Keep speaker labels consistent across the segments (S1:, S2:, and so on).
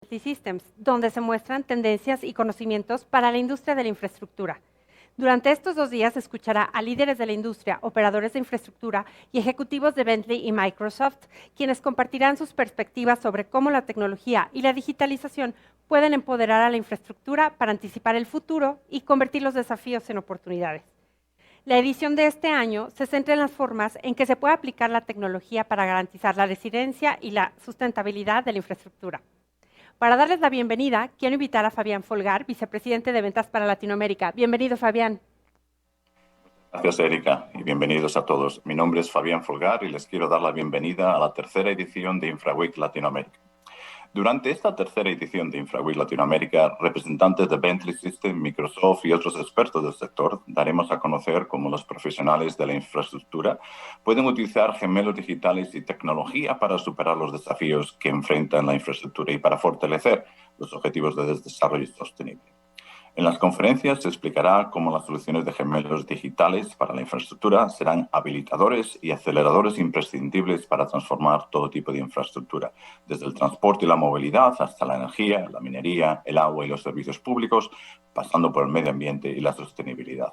S1: Systems, donde se muestran tendencias y conocimientos para la industria de la infraestructura. Durante estos 2 días escuchará a líderes de la industria, operadores de infraestructura y ejecutivos de Bentley y Microsoft, quienes compartirán sus perspectivas sobre cómo la tecnología y la digitalización pueden empoderar a la infraestructura para anticipar el futuro y convertir los desafíos en oportunidades. La edición de este año se centra en las formas en que se puede aplicar la tecnología para garantizar la resiliencia y la sustentabilidad de la infraestructura. Para darles la bienvenida, quiero invitar a Fabián Folgar, vicepresidente de Ventas para Latinoamérica. Bienvenido, Fabián.
S2: Gracias, Erika, y bienvenidos a todos. Mi nombre es Fabián Folgar y les quiero dar la bienvenida a la tercera edición de InfraWeek Latinoamérica. Durante esta tercera edición de InfraWeek Latinoamérica, representantes de Bentley Systems, Microsoft y otros expertos del sector daremos a conocer cómo los profesionales de la infraestructura pueden utilizar gemelos digitales y tecnología para superar los desafíos que enfrentan la infraestructura y para fortalecer los objetivos de desarrollo sostenible. En las conferencias se explicará cómo las soluciones de gemelos digitales para la infraestructura serán habilitadores y aceleradores imprescindibles para transformar todo tipo de infraestructura, desde el transporte y la movilidad hasta la energía, la minería, el agua y los servicios públicos, pasando por el medio ambiente y la sostenibilidad.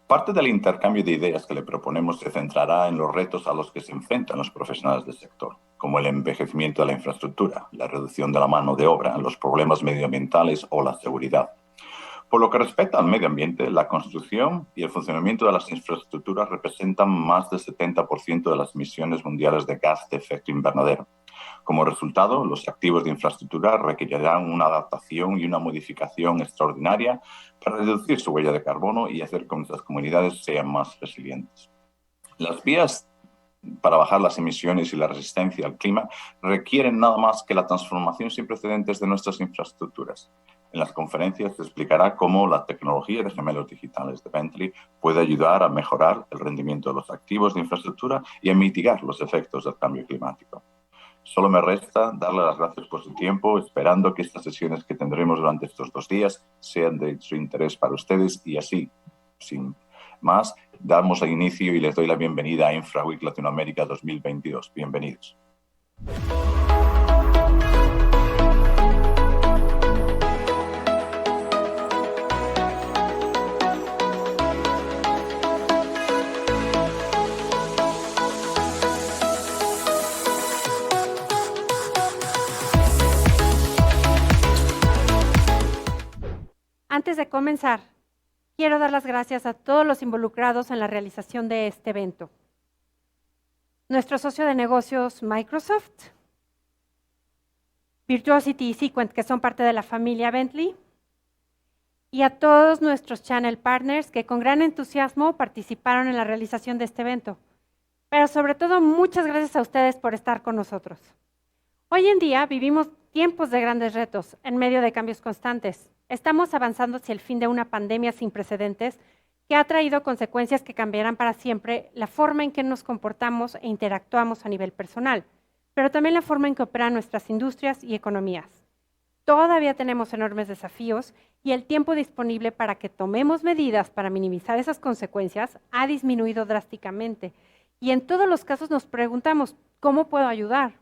S2: Parte del intercambio de ideas que le proponemos se centrará en los retos a los que se enfrentan los profesionales del sector, como el envejecimiento de la infraestructura, la reducción de la mano de obra, los problemas medioambientales o la seguridad. Por lo que respecta al medio ambiente, la construcción y el funcionamiento de las infraestructuras representan más del 70% de las emisiones mundiales de gas de efecto invernadero. Como resultado, los activos de infraestructura requerirán una adaptación y una modificación extraordinaria para reducir su huella de carbono y hacer que nuestras comunidades sean más resilientes. Las vías para bajar las emisiones y la resistencia al clima requieren nada más que la transformación sin precedentes de nuestras infraestructuras. En las conferencias se explicará cómo la tecnología de gemelos digitales de Bentley puede ayudar a mejorar el rendimiento de los activos de infraestructura y a mitigar los efectos del cambio climático. Solo me resta darle las gracias por su tiempo, esperando que estas sesiones que tendremos durante estos 2 días sean de su interés para ustedes y así, sin más, damos el inicio y les doy la bienvenida a InfraWeek Latinoamérica 2022. Bienvenidos.
S1: Antes de comenzar, quiero dar las gracias a todos los involucrados en la realización de este evento. Nuestro socio de negocios Microsoft, Virtuosity y Sequent, que son parte de la familia Bentley, y a todos nuestros channel partners que con gran entusiasmo participaron en la realización de este evento. Pero sobre todo, muchas gracias a ustedes por estar con nosotros. Hoy en día vivimos tiempos de grandes retos en medio de cambios constantes. Estamos avanzando hacia el fin de una pandemia sin precedentes que ha traído consecuencias que cambiarán para siempre la forma en que nos comportamos e interactuamos a nivel personal, pero también la forma en que operan nuestras industrias y economías. Todavía tenemos enormes desafíos y el tiempo disponible para que tomemos medidas para minimizar esas consecuencias ha disminuido drásticamente. Y en todos los casos nos preguntamos, ¿cómo puedo ayudar?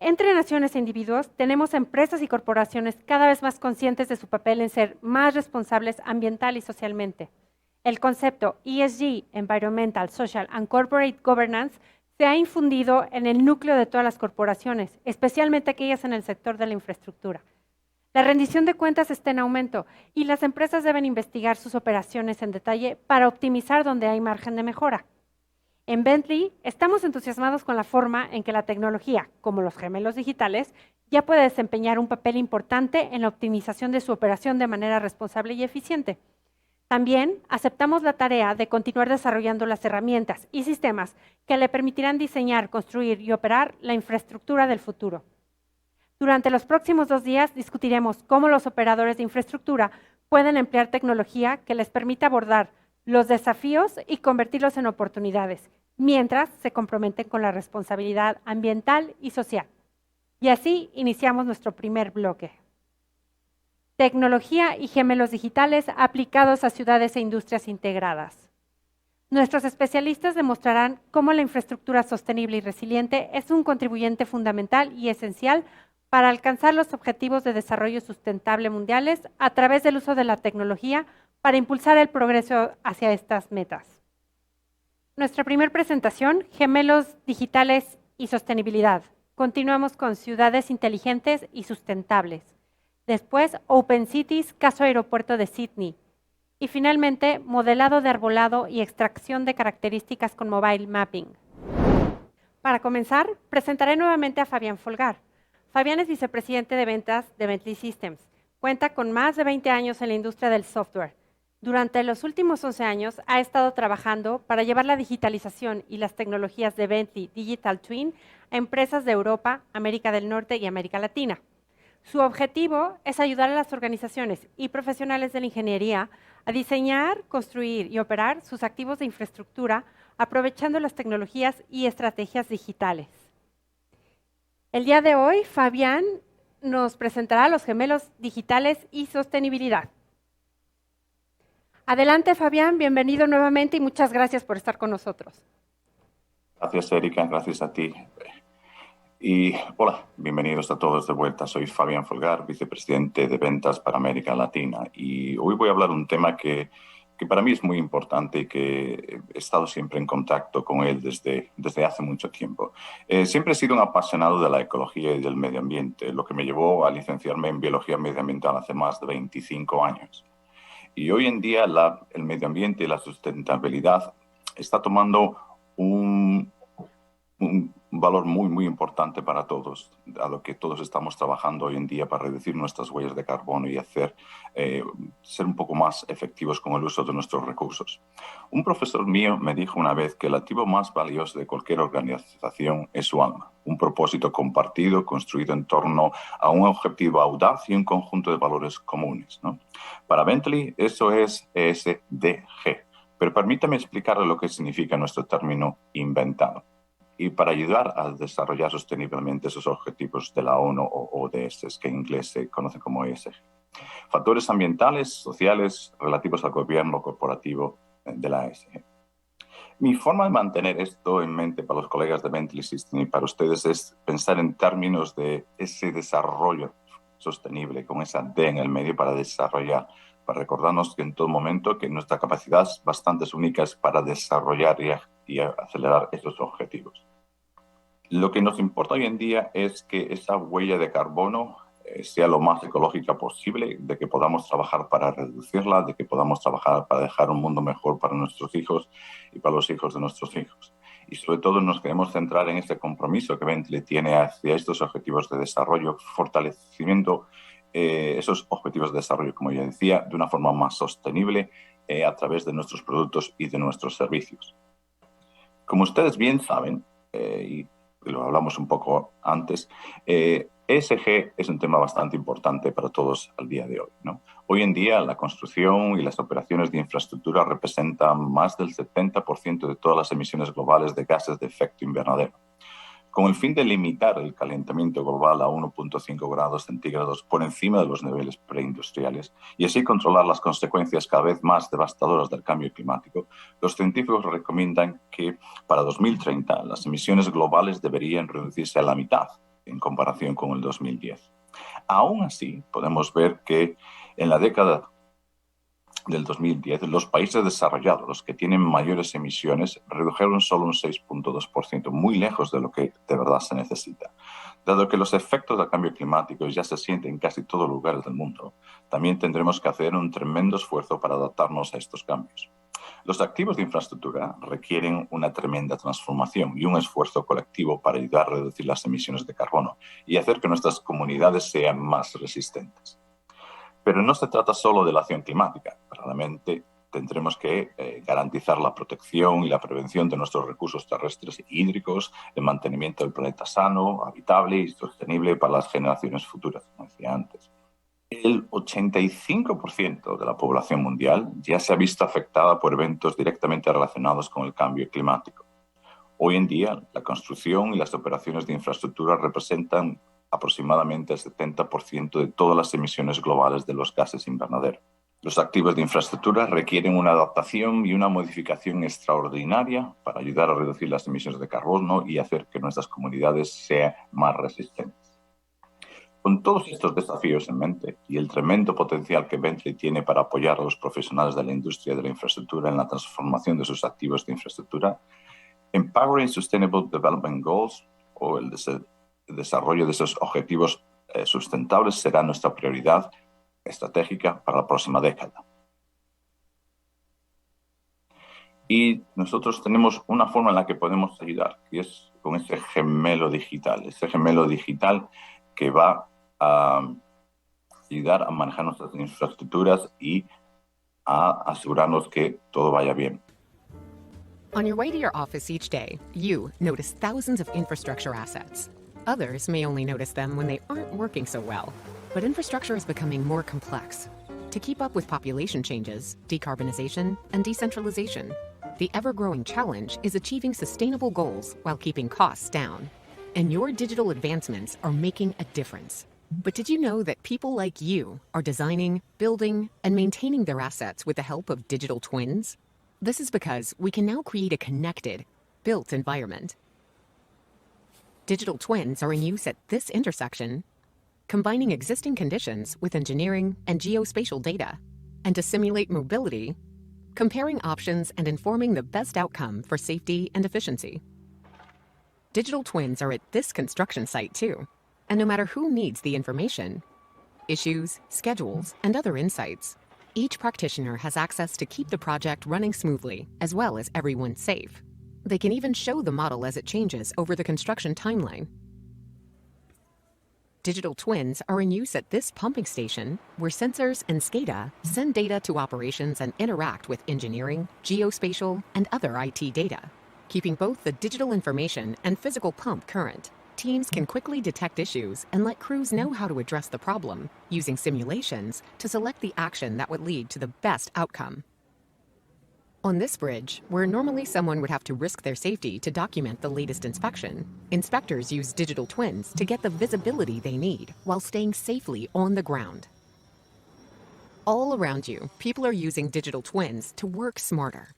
S1: Entre naciones e individuos, tenemos empresas y corporaciones cada vez más conscientes de su papel en ser más responsables ambiental y socialmente. El concepto ESG, Environmental, Social and Corporate Governance, se ha infundido en el núcleo de todas las corporaciones, especialmente aquellas en el sector de la infraestructura. La rendición de cuentas está en aumento y las empresas deben investigar sus operaciones en detalle para optimizar donde hay margen de mejora. En Bentley estamos entusiasmados con la forma en que la tecnología, como los gemelos digitales, ya puede desempeñar un papel importante en la optimización de su operación de manera responsable y eficiente. También aceptamos la tarea de continuar desarrollando las herramientas y sistemas que le permitirán diseñar, construir y operar la infraestructura del futuro. Durante los próximos 2 días discutiremos cómo los operadores de infraestructura pueden emplear tecnología que les permita abordar los desafíos y convertirlos en oportunidades, mientras se comprometen con la responsabilidad ambiental y social. Y así iniciamos nuestro primer bloque. Tecnología y gemelos digitales aplicados a ciudades e industrias integradas. Nuestros especialistas demostrarán cómo la infraestructura sostenible y resiliente es un contribuyente fundamental y esencial para alcanzar los objetivos de desarrollo sustentable mundiales a través del uso de la tecnología para impulsar el progreso hacia estas metas. Nuestra primera presentación, gemelos digitales y sostenibilidad. Continuamos con ciudades inteligentes y sustentables. Después, Open Cities, caso aeropuerto de Sydney. Y finalmente, modelado de arbolado y extracción de características con mobile mapping. Para comenzar, presentaré nuevamente a Fabián Folgar. Fabián es vicepresidente de ventas de Bentley Systems. Cuenta con más de 20 años en la industria del software. Durante los últimos 11 años ha estado trabajando para llevar la digitalización y las tecnologías de Bentley Digital Twin a empresas de Europa, América del Norte y América Latina. Su objetivo es ayudar a las organizaciones y profesionales de la ingeniería a diseñar, construir y operar sus activos de infraestructura aprovechando las tecnologías y estrategias digitales. El día de hoy, Fabián nos presentará los gemelos digitales y sostenibilidad. Adelante, Fabián, bienvenido nuevamente y muchas gracias por estar con nosotros.
S2: Gracias, Erika, gracias a ti. Y hola, bienvenidos a todos de vuelta. Soy Fabián Folgar, vicepresidente de ventas para América Latina. Y hoy voy a hablar de un tema que para mí es muy importante y que he estado siempre en contacto con él desde hace mucho tiempo. Siempre he sido un apasionado de la ecología y del medio ambiente, lo que me llevó a licenciarme en biología medioambiental hace más de 25 años. Y hoy en día el medio ambiente y la sustentabilidad está tomando un valor muy, muy importante para todos, a lo que todos estamos trabajando hoy en día para reducir nuestras huellas de carbono y ser un poco más efectivos con el uso de nuestros recursos. Un profesor mío me dijo una vez que el activo más valioso de cualquier organización es su alma, un propósito compartido construido en torno a un objetivo audaz y un conjunto de valores comunes, ¿no? Para Bentley eso es ESDG, pero permítame explicarle lo que significa nuestro término inventado. Y para ayudar a desarrollar sosteniblemente esos objetivos de la ONU o ODS, que en inglés se conocen como ESG. Factores ambientales, sociales, relativos al gobierno corporativo de la ESG. Mi forma de mantener esto en mente para los colegas de Bentley Systems y para ustedes es pensar en términos de ese desarrollo sostenible, con esa D en el medio para desarrollar, para recordarnos que en todo momento que nuestra capacidad es bastante única para desarrollar y acelerar estos objetivos. Lo que nos importa hoy en día es que esa huella de carbono sea lo más ecológica posible, de que podamos trabajar para reducirla, de que podamos trabajar para dejar un mundo mejor para nuestros hijos y para los hijos de nuestros hijos. Y sobre todo nos queremos centrar en este compromiso que Bentley tiene hacia estos objetivos de desarrollo, fortalecimiento esos objetivos de desarrollo, como ya decía, de una forma más sostenible a través de nuestros productos y de nuestros servicios. Como ustedes bien saben, y lo hablamos un poco antes, ESG es un tema bastante importante para todos al día de hoy, ¿no? Hoy en día la construcción y las operaciones de infraestructura representan más del 70% de todas las emisiones globales de gases de efecto invernadero. Con el fin de limitar el calentamiento global a 1,5 grados centígrados por encima de los niveles preindustriales y así controlar las consecuencias cada vez más devastadoras del cambio climático, los científicos recomiendan que para 2030 las emisiones globales deberían reducirse a la mitad en comparación con el 2010. Aún así, podemos ver que en la década del 2010, los países desarrollados, los que tienen mayores emisiones, redujeron solo un 6,2%, muy lejos de lo que de verdad se necesita. Dado que los efectos del cambio climático ya se sienten en casi todos los lugares del mundo, también tendremos que hacer un tremendo esfuerzo para adaptarnos a estos cambios. Los activos de infraestructura requieren una tremenda transformación y un esfuerzo colectivo para ayudar a reducir las emisiones de carbono y hacer que nuestras comunidades sean más resistentes. Pero no se trata solo de la acción climática. Claramente tendremos que garantizar la protección y la prevención de nuestros recursos terrestres e hídricos, el mantenimiento del planeta sano, habitable y sostenible para las generaciones futuras, como decía antes. El 85% de la población mundial ya se ha visto afectada por eventos directamente relacionados con el cambio climático. Hoy en día, la construcción y las operaciones de infraestructura representan aproximadamente el 70% de todas las emisiones globales de los gases invernadero. Los activos de infraestructura requieren una adaptación y una modificación extraordinaria para ayudar a reducir las emisiones de carbono y hacer que nuestras comunidades sean más resistentes. Con todos estos desafíos en mente y el tremendo potencial que Bentley tiene para apoyar a los profesionales de la industria de la infraestructura en la transformación de sus activos de infraestructura, Empowering Sustainable Development Goals, o el desarrollo de esos objetivos sustentables, será nuestra prioridad estratégica para la próxima década. Y nosotros tenemos una forma en la que podemos ayudar, que es con ese gemelo digital que va a ayudar a manejar nuestras infraestructuras y a asegurarnos que todo vaya bien.
S3: On your way to your office each day, you notice thousands of infrastructure assets. Others may only notice them when they aren't working so well. But infrastructure is becoming more complex. To keep up with population changes, decarbonization, and decentralization, the ever-growing challenge is achieving sustainable goals while keeping costs down. And your digital advancements are making a difference. But did you know that people like you are designing, building, and maintaining their assets with the help of digital twins? This is because we can now create a connected, built environment. Digital twins are in use at this intersection, combining existing conditions with engineering and geospatial data. And to simulate mobility, comparing options and informing the best outcome for safety and efficiency. Digital twins are at this construction site too. And no matter who needs the information, issues, schedules, and other insights, each practitioner has access to keep the project running smoothly, as well as everyone safe. They can even show the model as it changes over the construction timeline. Digital twins are in use at this pumping station, where sensors and SCADA send data to operations and interact with engineering, geospatial, and other IT data, keeping both the digital information and physical pump current. Teams can quickly detect issues and let crews know how to address the problem, using simulations to select the action that would lead to the best outcome. On this bridge, where normally someone would have to risk their safety to document the latest inspection, inspectors use digital twins to get the visibility they need while staying safely on the ground. All around you, people are using digital twins to work smarter.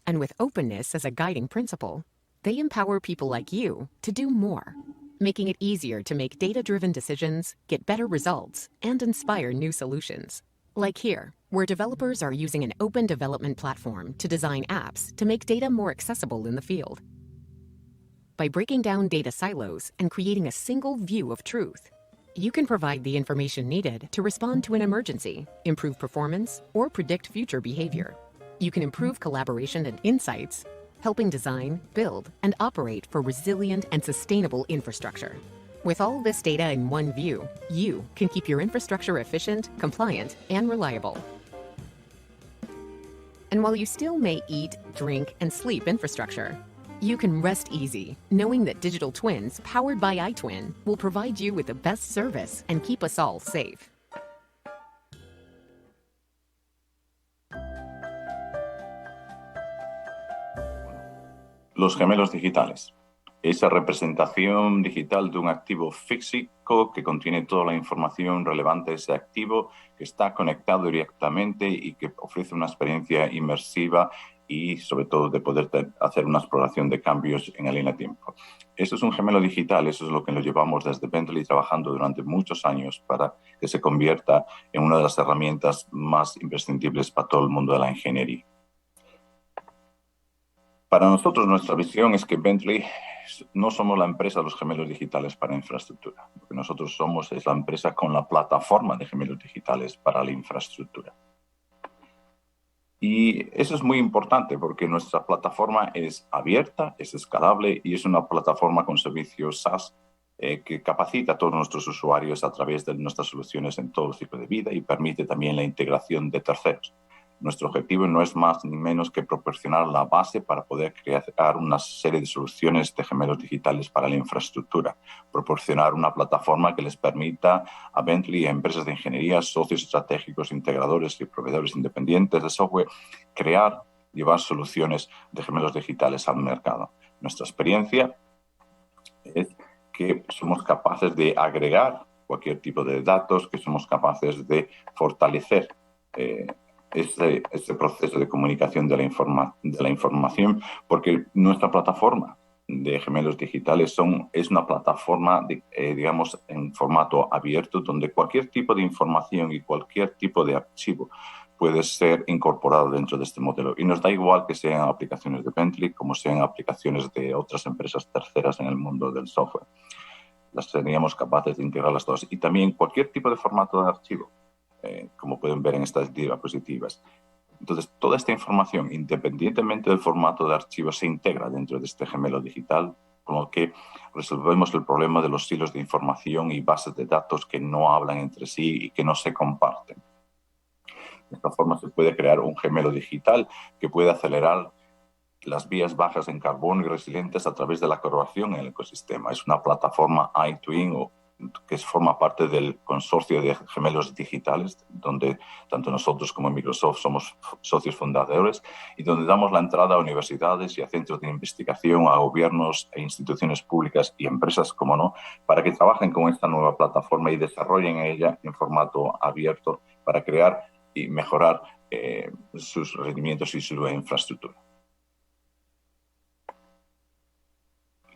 S3: And with openness as a guiding principle, they empower people like you to do more, making it easier to make data-driven decisions, get better results, and inspire new solutions. Like here, where developers are using an open development platform to design apps to make data more accessible in the field. By breaking down data silos and creating a single view of truth, you can provide the information needed to respond to an emergency, improve performance, or predict future behavior. You can improve collaboration and insights, helping design, build, and operate for resilient and sustainable infrastructure. With all this data in one view, you can keep your infrastructure efficient, compliant, and reliable. And while you still may eat, drink, and sleep infrastructure, you can rest easy, knowing that digital twins powered by iTwin will provide you with the best service and keep us all safe.
S2: Los gemelos digitales. Esa representación digital de un activo físico que contiene toda la información relevante de ese activo, que está conectado directamente y que ofrece una experiencia inmersiva y, sobre todo, de poder hacer una exploración de cambios en la línea de tiempo. Eso es un gemelo digital, eso es lo que nos llevamos desde Bentley trabajando durante muchos años para que se convierta en una de las herramientas más imprescindibles para todo el mundo de la ingeniería. Para nosotros, nuestra visión es que Bentley no somos la empresa de los gemelos digitales para infraestructura. Lo que nosotros somos es la empresa con la plataforma de gemelos digitales para la infraestructura. Y eso es muy importante porque nuestra plataforma es abierta, es escalable y es una plataforma con servicios SaaS que capacita a todos nuestros usuarios a través de nuestras soluciones en todo el ciclo de vida y permite también la integración de terceros. Nuestro objetivo no es más ni menos que proporcionar la base para poder crear una serie de soluciones de gemelos digitales para la infraestructura, proporcionar una plataforma que les permita a Bentley y a empresas de ingeniería, socios estratégicos, integradores y proveedores independientes de software, llevar soluciones de gemelos digitales al mercado. Nuestra experiencia es que somos capaces de agregar cualquier tipo de datos, que somos capaces de fortalecer este proceso de comunicación de la información, porque nuestra plataforma de gemelos digitales es una plataforma, digamos, en formato abierto, donde cualquier tipo de información y cualquier tipo de archivo puede ser incorporado dentro de este modelo. Y nos da igual que sean aplicaciones de Bentley como sean aplicaciones de otras empresas terceras en el mundo del software. Las seríamos capaces de integrarlas todas. Y también cualquier tipo de formato de archivo, como pueden ver en estas diapositivas. Entonces, toda esta información, independientemente del formato de archivo, se integra dentro de este gemelo digital, con lo que resolvemos el problema de los silos de información y bases de datos que no hablan entre sí y que no se comparten. De esta forma se puede crear un gemelo digital que puede acelerar las vías bajas en carbono y resilientes a través de la colaboración en el ecosistema. Es una plataforma iTwin que forma parte del consorcio de gemelos digitales, donde tanto nosotros como Microsoft somos socios fundadores y donde damos la entrada a universidades y a centros de investigación, a gobiernos e instituciones públicas y empresas, como no, para que trabajen con esta nueva plataforma y desarrollen ella en formato abierto para crear y mejorar sus rendimientos y su infraestructura.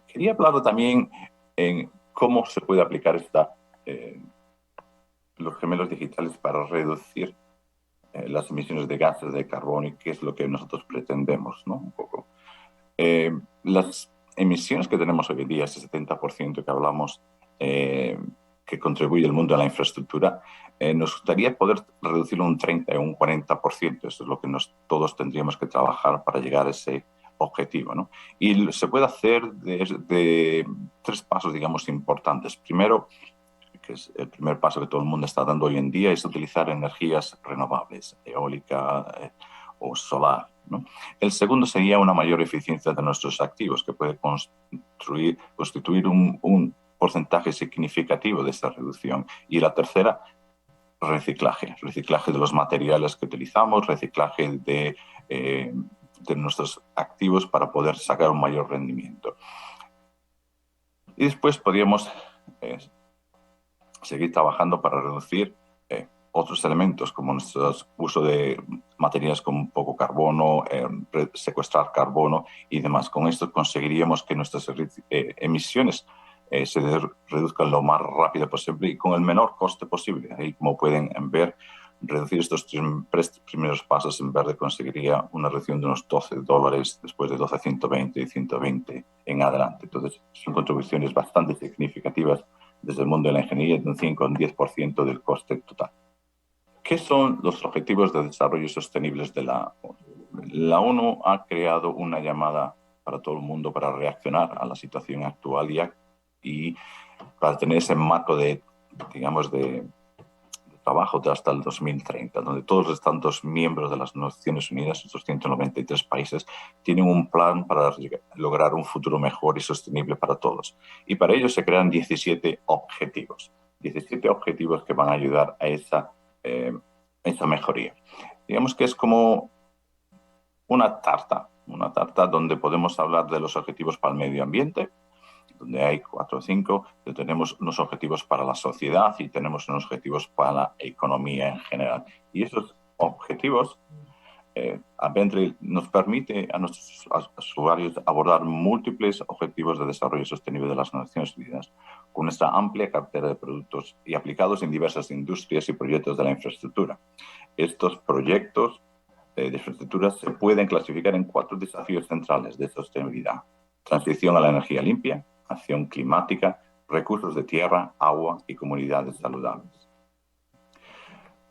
S2: Quería hablar también en cómo se puede aplicar los gemelos digitales para reducir las emisiones de gases de carbono y qué es lo que nosotros pretendemos, ¿no? Un poco. Las emisiones que tenemos hoy en día, ese 70% que hablamos, que contribuye el mundo a la infraestructura, nos gustaría poder reducirlo un 30 o un 40%. Eso es lo que todos tendríamos que trabajar para llegar a ese objetivo, ¿no? Y se puede hacer de 3 pasos, digamos, importantes. Primero, que es el primer paso que todo el mundo está dando hoy en día, es utilizar energías renovables, eólica o solar, ¿no? El segundo sería una mayor eficiencia de nuestros activos, que puede constituir un porcentaje significativo de esta reducción. Y la tercera, reciclaje de los materiales que utilizamos, reciclaje de nuestros activos para poder sacar un mayor rendimiento. Y después podríamos seguir trabajando para reducir otros elementos, como nuestro uso de materiales con poco carbono, secuestrar carbono y demás. Con esto conseguiríamos que nuestras emisiones se reduzcan lo más rápido posible y con el menor coste posible. Ahí, como pueden ver, reducir estos 3 primeros pasos en verde conseguiría una reducción de unos $12, después de 12 120 y 120 en adelante. Entonces, son contribuciones bastante significativas desde el mundo de la ingeniería, de un 5 a un 10% del coste total. ¿Qué son los objetivos de desarrollo sostenibles de la ONU? La ONU ha creado una llamada para todo el mundo para reaccionar a la situación actual y para tener ese marco de trabajo de hasta el 2030, donde todos los tantos miembros de las Naciones Unidas, estos 193 países, tienen un plan para lograr un futuro mejor y sostenible para todos. Y para ello se crean 17 objetivos. 17 objetivos que van a ayudar a esa mejoría. Digamos que es como una tarta donde podemos hablar de los objetivos para el medio ambiente, donde hay 4 o 5, tenemos unos objetivos para la sociedad y tenemos unos objetivos para la economía en general. Y esos objetivos, a Bentley nos permite a nuestros usuarios abordar múltiples objetivos de desarrollo sostenible de las Naciones Unidas, con nuestra amplia cartera de productos y aplicados en diversas industrias y proyectos de la infraestructura. Estos proyectos de infraestructura se pueden clasificar en 4 desafíos centrales de sostenibilidad: transición a la energía limpia, acción climática, recursos de tierra, agua y comunidades saludables.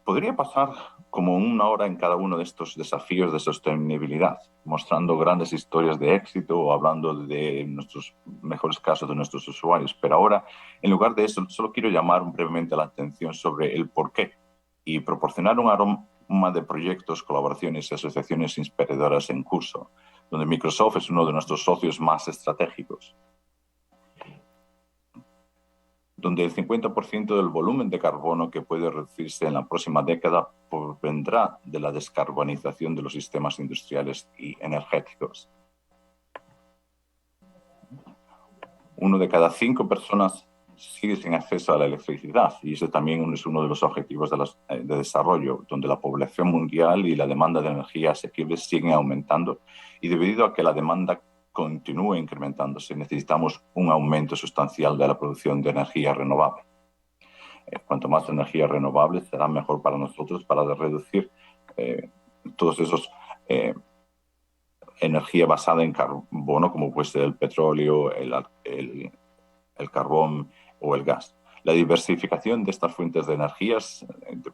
S2: Podría pasar como 1 hora en cada uno de estos desafíos de sostenibilidad, mostrando grandes historias de éxito o hablando de nuestros mejores casos de nuestros usuarios. Pero ahora, en lugar de eso, solo quiero llamar brevemente la atención sobre el porqué y proporcionar un aroma de proyectos, colaboraciones y asociaciones inspiradoras en curso, donde Microsoft es uno de nuestros socios más estratégicos, donde el 50% del volumen de carbono que puede reducirse en la próxima década vendrá de la descarbonización de los sistemas industriales y energéticos. 1 de cada 5 personas sigue sin acceso a la electricidad, y ese también es uno de los objetivos de desarrollo, donde la población mundial y la demanda de energía asequible siguen aumentando, y debido a que la demanda continúe incrementándose, necesitamos un aumento sustancial de la producción de energía renovable. Cuanto más energía renovable será mejor para nosotros para reducir todos esos energía basada en carbono, como puede ser el petróleo, el carbón o el gas. La diversificación de estas fuentes de energías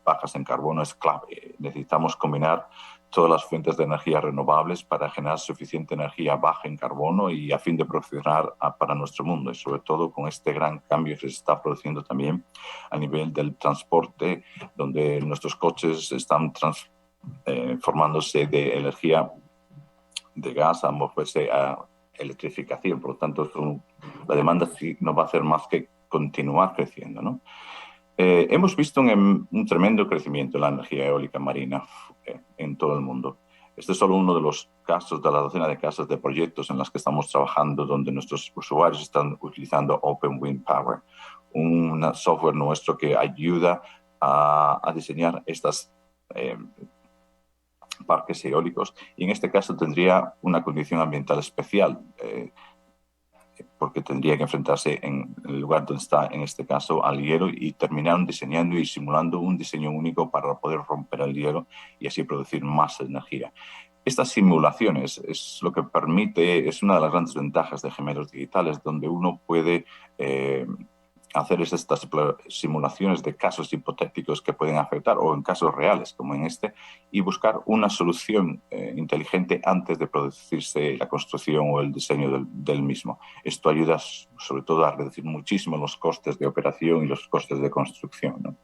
S2: bajas en carbono es clave. Necesitamos combinar todas las fuentes de energía renovables para generar suficiente energía baja en carbono y a fin de proporcionar para nuestro mundo, y sobre todo con este gran cambio que se está produciendo también a nivel del transporte, donde nuestros coches están transformándose de energía de gas a electrificación. Por lo tanto, la demanda sí no va a hacer más que continuar creciendo, ¿no? Hemos visto un tremendo crecimiento en la energía eólica marina en todo el mundo. Este es solo uno de los casos, de la docena de casos de proyectos en los que estamos trabajando, donde nuestros usuarios están utilizando Open Wind Power, un software nuestro que ayuda a diseñar estas parques eólicos, y en este caso tendría una condición ambiental especial, porque tendría que enfrentarse en el lugar donde está, en este caso, al hielo, y terminaron diseñando y simulando un diseño único para poder romper el hielo y así producir más energía. Estas simulaciones es lo que permite, es una de las grandes ventajas de gemelos digitales, donde uno puede hacer estas simulaciones de casos hipotéticos que pueden afectar, o en casos reales, como en este, y buscar una solución inteligente antes de producirse la construcción o el diseño del mismo. Esto ayuda sobre todo a reducir muchísimo los costes de operación y los costes de construcción, ¿no?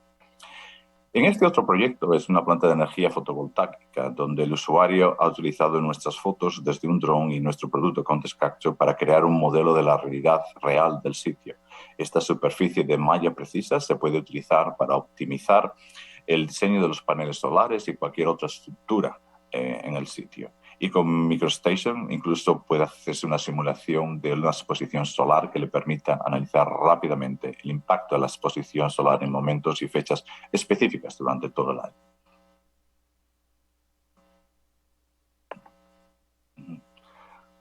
S2: En este otro proyecto es una planta de energía fotovoltaica donde el usuario ha utilizado nuestras fotos desde un dron y nuestro producto Context Capture para crear un modelo de la realidad real del sitio. Esta superficie de malla precisa se puede utilizar para optimizar el diseño de los paneles solares y cualquier otra estructura en el sitio. Y con MicroStation incluso puede hacerse una simulación de una exposición solar que le permita analizar rápidamente el impacto de la exposición solar en momentos y fechas específicas durante todo el año.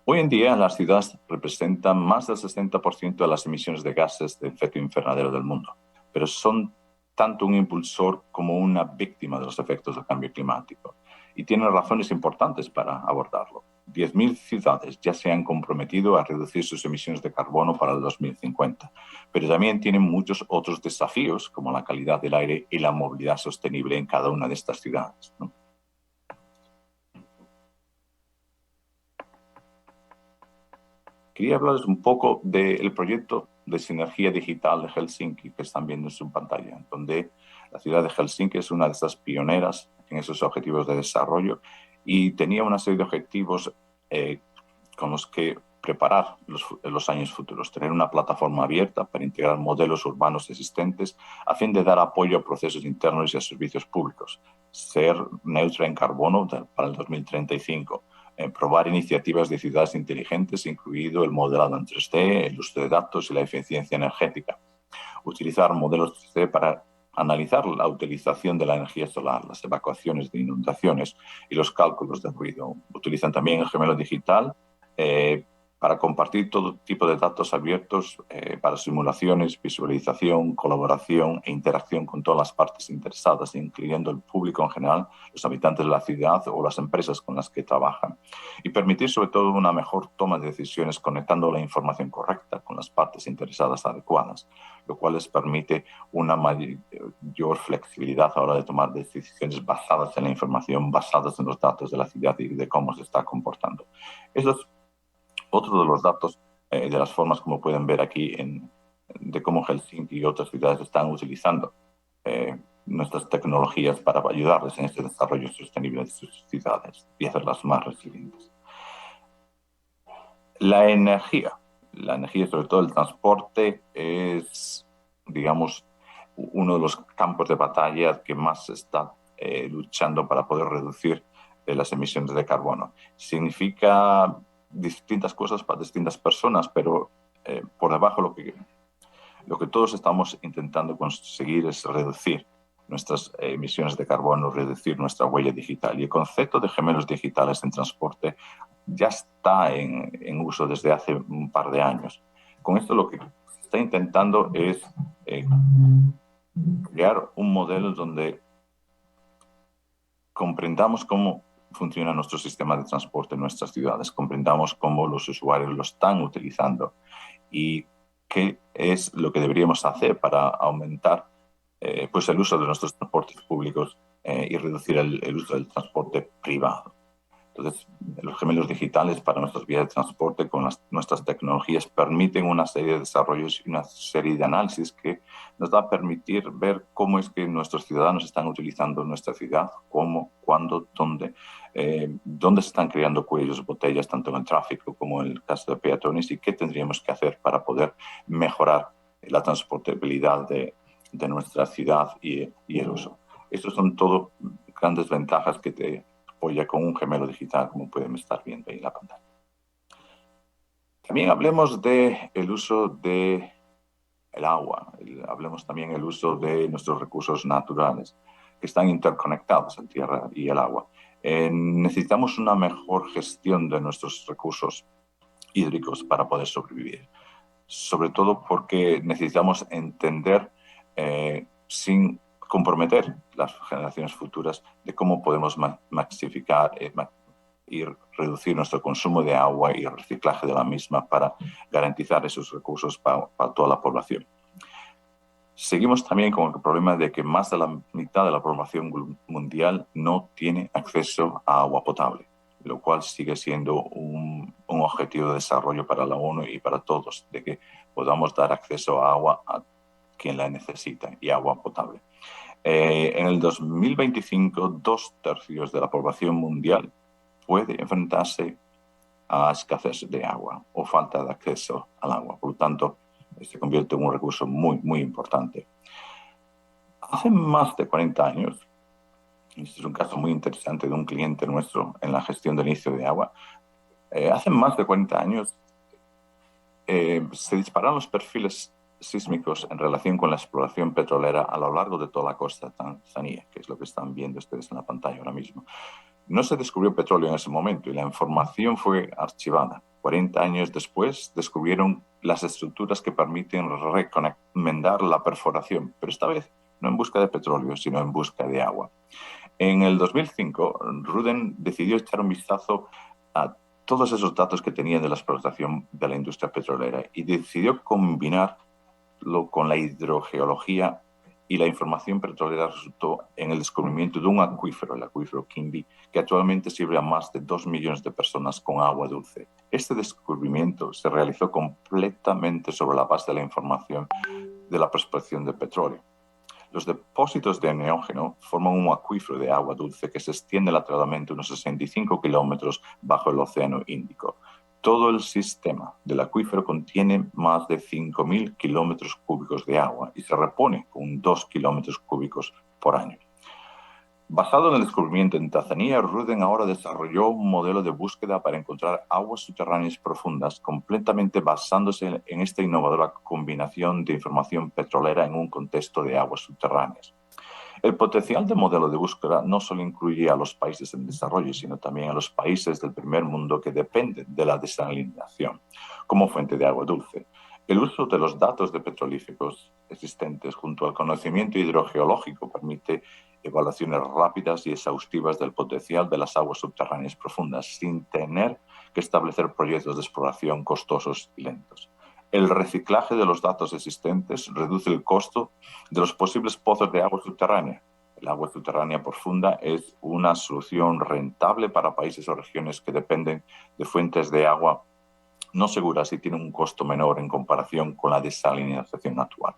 S2: Hoy en día las ciudades representan más del 60% de las emisiones de gases de efecto invernadero del mundo, pero son tanto un impulsor como una víctima de los efectos del cambio climático. Y tienen razones importantes para abordarlo. 10.000 ciudades ya se han comprometido a reducir sus emisiones de carbono para el 2050, pero también tienen muchos otros desafíos, como la calidad del aire y la movilidad sostenible en cada una de estas ciudades, ¿no? Quería hablarles un poco del proyecto de sinergia digital de Helsinki que están viendo en su pantalla, donde la ciudad de Helsinki es una de estas pioneras en esos objetivos de desarrollo y tenía una serie de objetivos con los que preparar los años futuros, tener una plataforma abierta para integrar modelos urbanos existentes a fin de dar apoyo a procesos internos y a servicios públicos, ser neutra en carbono para el 2035, probar iniciativas de ciudades inteligentes, incluido el modelado en 3D, el uso de datos y la eficiencia energética. Utilizar modelos 3D para analizar la utilización de la energía solar, las evacuaciones de inundaciones y los cálculos de ruido. Utilizan también el gemelo digital para compartir todo tipo de datos abiertos para simulaciones, visualización, colaboración e interacción con todas las partes interesadas, incluyendo el público en general, los habitantes de la ciudad o las empresas con las que trabajan. Y permitir sobre todo una mejor toma de decisiones conectando la información correcta con las partes interesadas adecuadas, lo cual les permite una mayor flexibilidad a la hora de tomar decisiones basadas en la información, basadas en los datos de la ciudad y de cómo se está comportando. Eso es otro de los datos, de las formas como pueden ver aquí, de cómo Helsinki y otras ciudades están utilizando nuestras tecnologías para ayudarles en este desarrollo sostenible de sus ciudades y hacerlas más resilientes. La energía, sobre todo el transporte, es, digamos, uno de los campos de batalla que más está luchando para poder reducir las emisiones de carbono. Significa distintas cosas para distintas personas, pero por debajo lo que todos estamos intentando conseguir es reducir nuestras emisiones de carbono, reducir nuestra huella digital. Y el concepto de gemelos digitales en transporte ya está en uso desde hace un par de años. Con esto lo que se está intentando es crear un modelo donde comprendamos cómo funciona nuestro sistema de transporte en nuestras ciudades, comprendamos cómo los usuarios lo están utilizando y qué es lo que deberíamos hacer para aumentar pues el uso de nuestros transportes públicos y reducir el uso del transporte privado. Entonces, los gemelos digitales para nuestras vías de transporte con nuestras tecnologías permiten una serie de desarrollos y una serie de análisis que nos va a permitir ver cómo es que nuestros ciudadanos están utilizando nuestra ciudad, cómo, cuándo, dónde se están creando cuellos de botellas, tanto en el tráfico como en el caso de peatones, y qué tendríamos que hacer para poder mejorar la transportabilidad de nuestra ciudad y el uso. Estos son todo grandes ventajas que te apoya con un gemelo digital, como pueden estar viendo ahí en la pantalla. También hablemos del uso del agua, hablemos también del uso de nuestros recursos naturales, que están interconectados, la tierra y el agua. Necesitamos una mejor gestión de nuestros recursos hídricos para poder sobrevivir, sobre todo porque necesitamos entender sin comprometer las generaciones futuras de cómo podemos maxificar y reducir nuestro consumo de agua y el reciclaje de la misma para garantizar esos recursos para toda la población. Seguimos también con el problema de que más de la mitad de la población mundial no tiene acceso a agua potable, lo cual sigue siendo un objetivo de desarrollo para la ONU y para todos, de que podamos dar acceso a agua a quien la necesita y agua potable. En el 2025, 2/3 de la población mundial puede enfrentarse a escasez de agua o falta de acceso al agua. Por lo tanto, se convierte en un recurso muy, muy importante. Hace más de 40 años, este es un caso muy interesante de un cliente nuestro en la gestión del inicio de agua, hace más de 40 años se dispararon los perfiles sísmicos en relación con la exploración petrolera a lo largo de toda la costa de Tanzania, que es lo que están viendo ustedes en la pantalla ahora mismo. No se descubrió petróleo en ese momento y la información fue archivada. 40 años después descubrieron las estructuras que permiten recomendar la perforación, pero esta vez no en busca de petróleo, sino en busca de agua. En el 2005, Ruden decidió echar un vistazo a todos esos datos que tenía de la explotación de la industria petrolera y decidió combinarlo con la hidrogeología, y la información petrolera resultó en el descubrimiento de un acuífero, el acuífero Kimby, que actualmente sirve a más de 2 millones de personas con agua dulce. Este descubrimiento se realizó completamente sobre la base de la información de la prospección de petróleo. Los depósitos de neógeno forman un acuífero de agua dulce que se extiende lateralmente unos 65 kilómetros bajo el Océano Índico. Todo el sistema del acuífero contiene más de 5.000 kilómetros cúbicos de agua y se repone con 2 kilómetros cúbicos por año. Basado en el descubrimiento en Tanzania, Ruden ahora desarrolló un modelo de búsqueda para encontrar aguas subterráneas profundas, completamente basándose en esta innovadora combinación de información petrolera en un contexto de aguas subterráneas. El potencial del modelo de búsqueda no solo incluye a los países en desarrollo, sino también a los países del primer mundo que dependen de la desalinización como fuente de agua dulce. El uso de los datos de petrolíferos existentes junto al conocimiento hidrogeológico permite evaluaciones rápidas y exhaustivas del potencial de las aguas subterráneas profundas, sin tener que establecer proyectos de exploración costosos y lentos. El reciclaje de los datos existentes reduce el costo de los posibles pozos de agua subterránea. El agua subterránea profunda es una solución rentable para países o regiones que dependen de fuentes de agua no seguras y tienen un costo menor en comparación con la desalinización actual.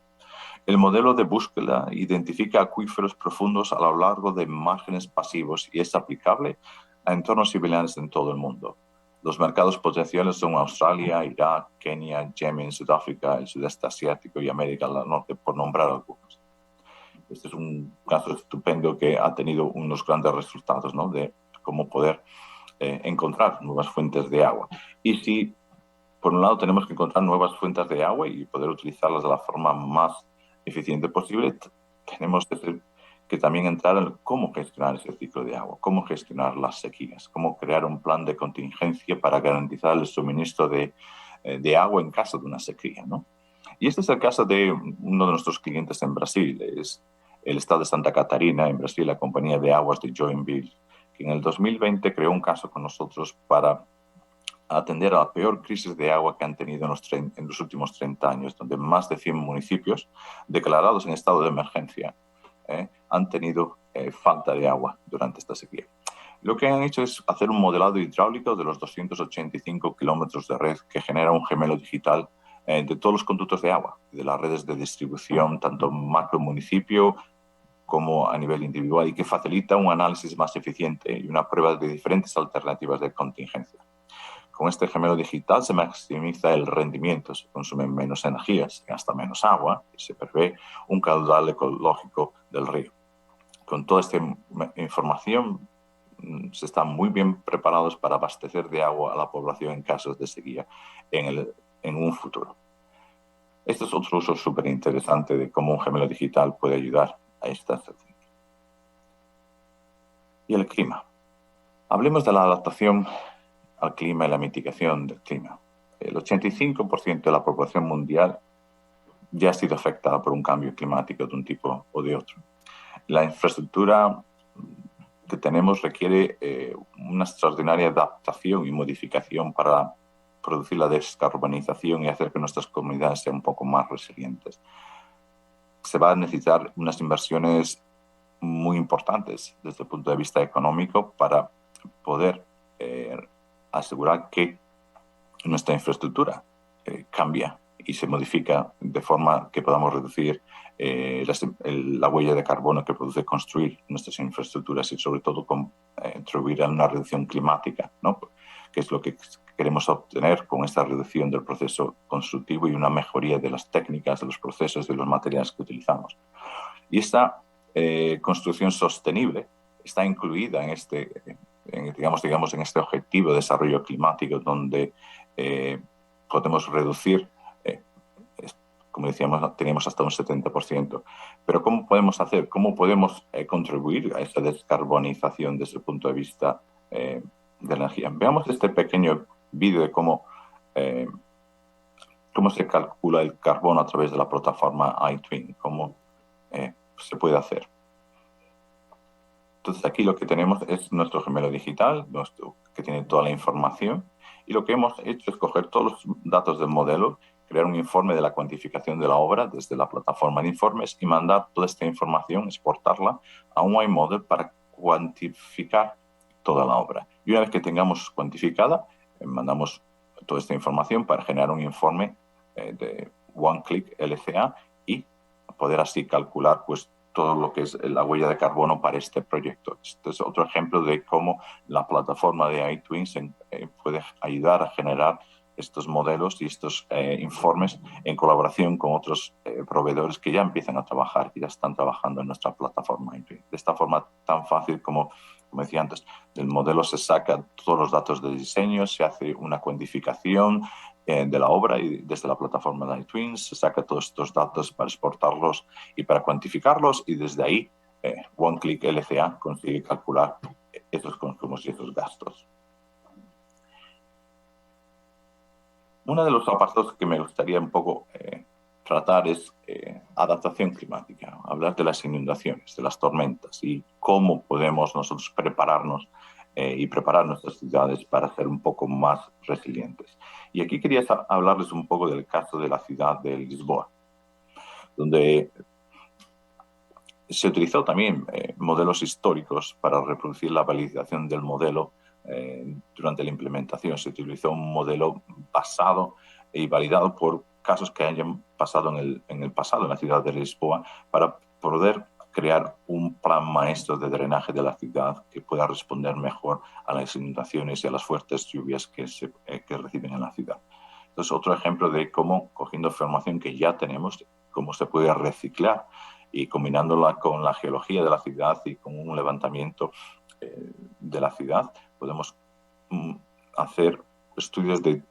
S2: El modelo de búsqueda identifica acuíferos profundos a lo largo de márgenes pasivos y es aplicable a entornos similares en todo el mundo. Los mercados potenciales son Australia, Irak, Kenia, Yemen, Sudáfrica, el sudeste asiático y América del Norte, por nombrar algunos. Este es un caso estupendo que ha tenido unos grandes resultados, ¿no?, de cómo poder encontrar nuevas fuentes de agua. Y si, por un lado, tenemos que encontrar nuevas fuentes de agua y poder utilizarlas de la forma más eficiente posible, tenemos que ser que también entrar en cómo gestionar ese ciclo de agua, cómo gestionar las sequías, cómo crear un plan de contingencia para garantizar el suministro de agua en caso de una sequía, ¿no? Y este es el caso de uno de nuestros clientes en Brasil, es el estado de Santa Catarina, en Brasil, la compañía de aguas de Joinville, que en el 2020 creó un caso con nosotros para atender a la peor crisis de agua que han tenido en los últimos 30 años, donde más de 100 municipios declarados en estado de emergencia han tenido falta de agua durante esta sequía. Lo que han hecho es hacer un modelado hidráulico de los 285 kilómetros de red que genera un gemelo digital de todos los conductos de agua, de las redes de distribución, tanto macro municipio como a nivel individual, y que facilita un análisis más eficiente y una prueba de diferentes alternativas de contingencia. Con este gemelo digital se maximiza el rendimiento, se consumen menos energía, se gasta menos agua y se prevé un caudal ecológico del río. Con toda esta información se están muy bien preparados para abastecer de agua a la población en casos de sequía en un futuro. Este es otro uso súper interesante de cómo un gemelo digital puede ayudar a esta situación. Y el clima. Hablemos de la adaptación al clima y la mitigación del clima. El 85% de la población mundial ya ha sido afectada por un cambio climático de un tipo o de otro. La infraestructura que tenemos requiere una extraordinaria adaptación y modificación para producir la descarbonización y hacer que nuestras comunidades sean un poco más resilientes. Se va a necesitar unas inversiones muy importantes desde el punto de vista económico para poder asegurar que nuestra infraestructura cambia y se modifica de forma que podamos reducir la huella de carbono que produce construir nuestras infraestructuras y sobre todo contribuir a una reducción climática, ¿no? Que es lo que queremos obtener con esta reducción del proceso constructivo y una mejoría de las técnicas, de los procesos, de los materiales que utilizamos. Y esta construcción sostenible está incluida en en este objetivo de desarrollo climático donde podemos reducir, como decíamos, teníamos hasta un 70%. Pero ¿cómo podemos hacer? ¿Cómo podemos contribuir a esta descarbonización desde el punto de vista de la energía? Veamos este pequeño vídeo de cómo se calcula el carbono a través de la plataforma iTwin, cómo se puede hacer. Entonces aquí lo que tenemos es nuestro gemelo digital, que tiene toda la información, y lo que hemos hecho es coger todos los datos del modelo, crear un informe de la cuantificación de la obra desde la plataforma de informes y mandar toda esta información, exportarla a un iModel para cuantificar toda la obra. Y una vez que tengamos cuantificada, mandamos toda esta información para generar un informe de one-click LCA y poder así calcular pues todo lo que es la huella de carbono para este proyecto. Este es otro ejemplo de cómo la plataforma de iTwins puede ayudar a generar estos modelos y estos informes en colaboración con otros proveedores que ya empiezan a trabajar, que ya están trabajando en nuestra plataforma iTwin. De esta forma tan fácil como decía antes, del modelo se saca todos los datos de diseño, se hace una cuantificación de la obra y desde la plataforma de iTwins se saca todos estos datos para exportarlos y para cuantificarlos y desde ahí OneClick LCA consigue calcular esos consumos y esos gastos. Uno de los apartados que me gustaría un poco tratar es adaptación climática, hablar de las inundaciones, de las tormentas y cómo podemos nosotros prepararnos y preparar nuestras ciudades para ser un poco más resilientes. Y aquí quería hablarles un poco del caso de la ciudad de Lisboa, donde se utilizó también modelos históricos para reproducir la validación del modelo durante la implementación. Se utilizó un modelo basado y validado por casos que hayan pasado en el pasado en la ciudad de Lisboa para poder crear un plan maestro de drenaje de la ciudad que pueda responder mejor a las inundaciones y a las fuertes lluvias que reciben en la ciudad. Entonces, otro ejemplo de cómo, cogiendo información que ya tenemos, cómo se puede reciclar y combinándola con la geología de la ciudad y con un levantamiento de la ciudad, podemos hacer estudios de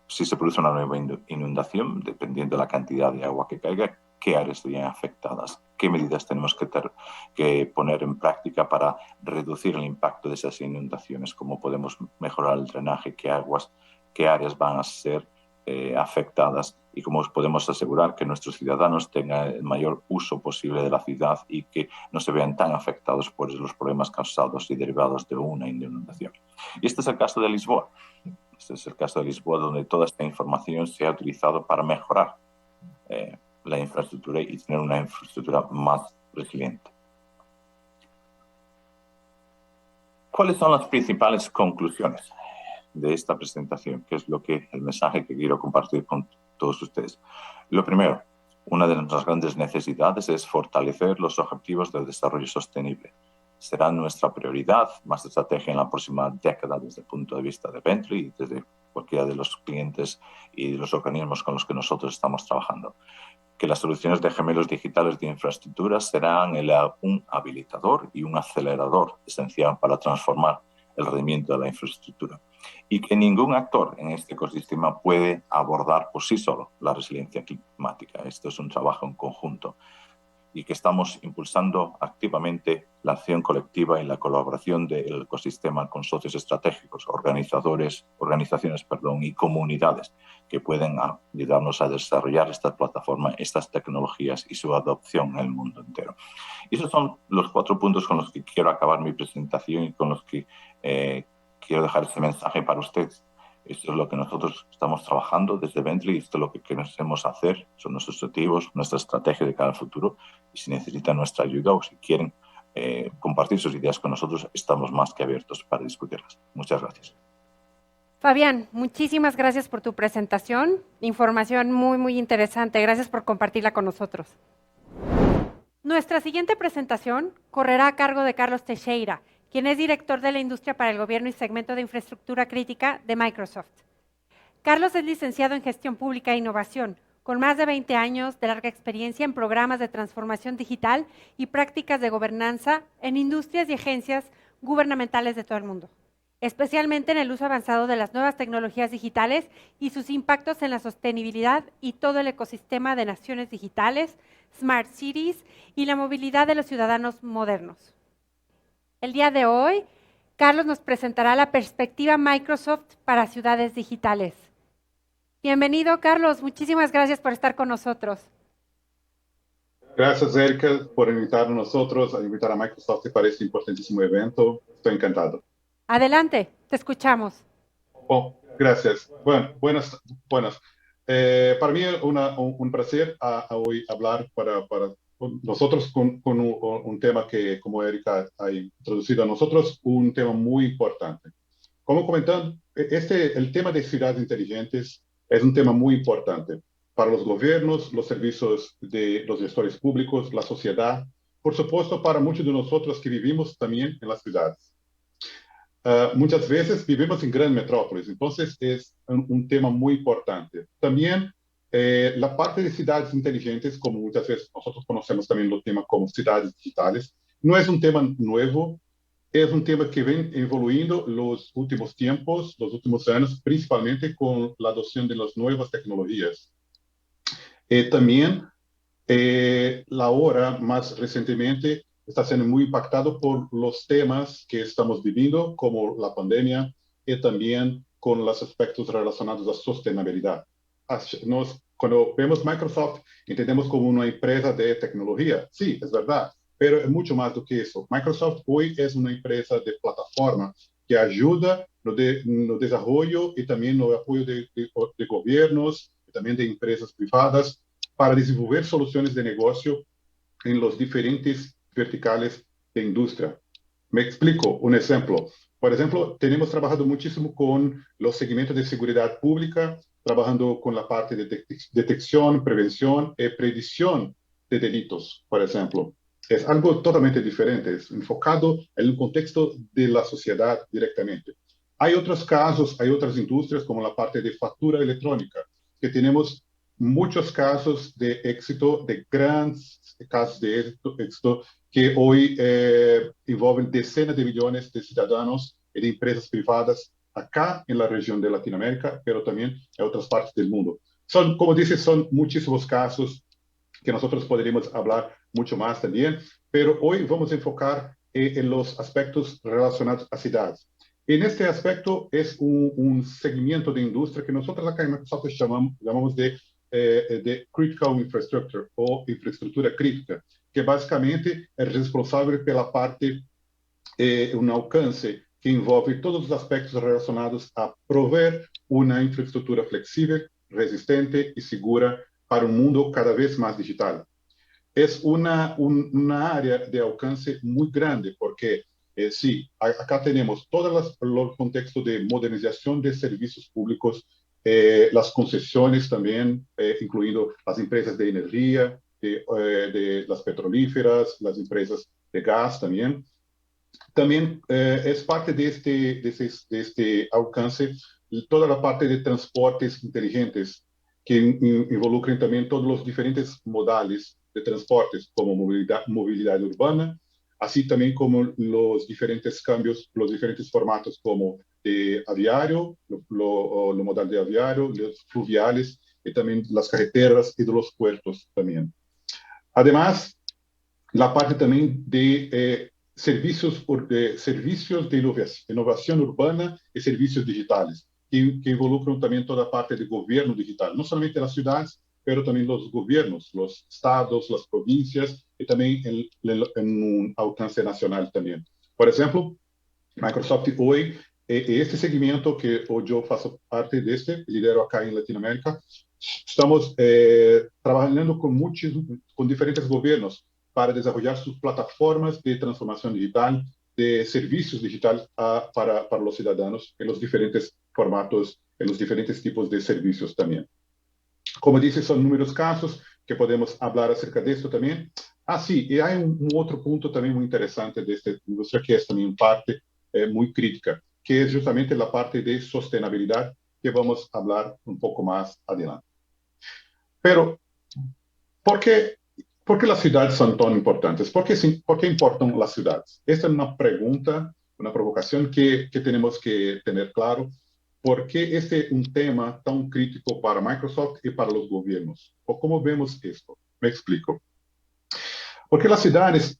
S2: si se produce una nueva inundación, dependiendo de la cantidad de agua que caiga, qué áreas serían afectadas, qué medidas tenemos que poner en práctica para reducir el impacto de esas inundaciones, cómo podemos mejorar el drenaje, qué áreas van a ser afectadas y cómo podemos asegurar que nuestros ciudadanos tengan el mayor uso posible de la ciudad y que no se vean tan afectados por los problemas causados y derivados de una inundación. Y este es el caso de Lisboa. Este es el caso de Lisboa, donde toda esta información se ha utilizado para mejorar la infraestructura y tener una infraestructura más resiliente. ¿Cuáles son las principales conclusiones de esta presentación? ¿Qué es el mensaje que quiero compartir con todos ustedes? Lo primero, una de nuestras grandes necesidades es fortalecer los objetivos del desarrollo sostenible. Será nuestra prioridad, más estrategia en la próxima década desde el punto de vista de Bentley y desde cualquiera de los clientes y de los organismos con los que nosotros estamos trabajando. Que las soluciones de gemelos digitales de infraestructura serán un habilitador y un acelerador esencial para transformar el rendimiento de la infraestructura. Y que ningún actor en este ecosistema puede abordar por sí solo la resiliencia climática. Esto es un trabajo en conjunto y que estamos impulsando activamente la acción colectiva y la colaboración del ecosistema con socios estratégicos, organizaciones y comunidades que pueden ayudarnos a desarrollar esta plataforma, estas tecnologías y su adopción en el mundo entero. Y esos son los 4 puntos con los que quiero acabar mi presentación y con los que quiero dejar este mensaje para ustedes. Esto es lo que nosotros estamos trabajando desde Bentley, esto es lo que queremos hacer, son nuestros objetivos, nuestra estrategia de cara al futuro. Y si necesitan nuestra ayuda o si quieren compartir sus ideas con nosotros, estamos más que abiertos para discutirlas. Muchas gracias.
S1: Fabián, muchísimas gracias por tu presentación. Información muy, muy interesante. Gracias por compartirla con nosotros. Nuestra siguiente presentación correrá a cargo de Carlos Teixeira, quien es director de la industria para el gobierno y segmento de infraestructura crítica de Microsoft. Carlos es licenciado en Gestión Pública e Innovación, con más de 20 años de larga experiencia en programas de transformación digital y prácticas de gobernanza en industrias y agencias gubernamentales de todo el mundo, especialmente en el uso avanzado de las nuevas tecnologías digitales y sus impactos en la sostenibilidad y todo el ecosistema de naciones digitales, smart cities y la movilidad de los ciudadanos modernos. El día de hoy, Carlos nos presentará la perspectiva Microsoft para ciudades digitales. Bienvenido, Carlos. Muchísimas gracias por estar con nosotros.
S4: Gracias, Erika, por invitar a nosotros, a invitar a Microsoft para este importantísimo evento. Estoy encantado.
S1: Adelante, te escuchamos.
S4: Gracias. Buenas. Para mí es un placer hoy hablar para nosotros con un tema que, como Erika ha introducido a nosotros, un tema muy importante. Como comentando, el tema de ciudades inteligentes es un tema muy importante para los gobiernos, los servicios de los gestores públicos, la sociedad, por supuesto, para muchos de nosotros que vivimos también en las ciudades. Muchas veces vivimos en grandes metrópolis, entonces es un tema muy importante. También la parte de ciudades inteligentes, como muchas veces nosotros conocemos también el tema como ciudades digitales, no es un tema nuevo, es un tema que viene evolucionando los últimos tiempos, los últimos años, principalmente con la adopción de las nuevas tecnologías. También, la hora más recientemente está siendo muy impactado por los temas que estamos viviendo, como la pandemia, y también con los aspectos relacionados a sostenibilidad. Cuando vemos Microsoft, entendemos como una empresa de tecnología. Sí, es verdad, pero es mucho más do que eso. Microsoft hoy es una empresa de plataforma que ayuda no desarrollo y también no apoyo de gobiernos y también de empresas privadas para desenvolver soluciones de negocio en los diferentes verticales de industria. Me explico un ejemplo. Por ejemplo, tenemos trabajado muchísimo con los segmentos de seguridad pública, trabajando con la parte de detección, prevención y predicción de delitos, por ejemplo. Es algo totalmente diferente, es enfocado en un contexto de la sociedad directamente. Hay otros casos, hay otras industrias como la parte de factura electrónica, que tenemos muchos casos de éxito, de grandes casos de éxito que hoy envolven decenas de millones de ciudadanos y de empresas privadas acá en la región de Latinoamérica, pero también en otras partes del mundo. Como dice, son muchísimos casos que nosotros podríamos hablar mucho más también, pero hoy vamos a enfocar en los aspectos relacionados a ciudades. En este aspecto es un segmento de industria que nosotros acá en Microsoft llamamos de Critical Infrastructure o infraestrutura crítica, que basicamente é responsável pela parte, um alcance que envolve todos os aspectos relacionados a prover uma infraestrutura flexível, resistente e segura para um mundo cada vez mais digital. É uma área de alcance muito grande, porque sí, acá tenemos todo el contexto de modernización de servicios públicos, las concesiones también, incluyendo las empresas de energía, de las petrolíferas, las empresas de gas también. También es parte de este alcance toda la parte de transportes inteligentes que involucran también todos los diferentes modales de transportes, como movilidad urbana, así también como los diferentes cambios, los diferentes formatos como de aviario, lo modal de aviario, los fluviales y también las carreteras y de los puertos también. Además, la parte también de servicios de innovación urbana y servicios digitales, que involucran también toda parte de gobierno digital, no solamente las ciudades, pero también los gobiernos, los estados, las provincias y también en un alcance nacional también. Por ejemplo, Microsoft hoy, este segmento que yo faço parte de lidero acá en Latinoamérica, estamos trabajando con diferentes gobiernos para desarrollar sus plataformas de transformación digital, de servicios digitales para los ciudadanos en los diferentes formatos, en los diferentes tipos de servicios también. Como disse, são inúmeros casos que podemos falar acerca disso também. Sí, e há outro ponto também muito interessante desta indústria, que é também parte muito crítica, que é justamente a parte de sustentabilidade, que vamos falar pouco mais adiante. Pero, ¿por qué las ciudades son tan importantes? ¿Por qué importan las ciudades? Esta es una pregunta, una provocación que tenemos que tener claro. ¿Por qué este es un tema tan crítico para Microsoft y para los gobiernos? ¿O cómo vemos esto? Me explico. Porque las ciudades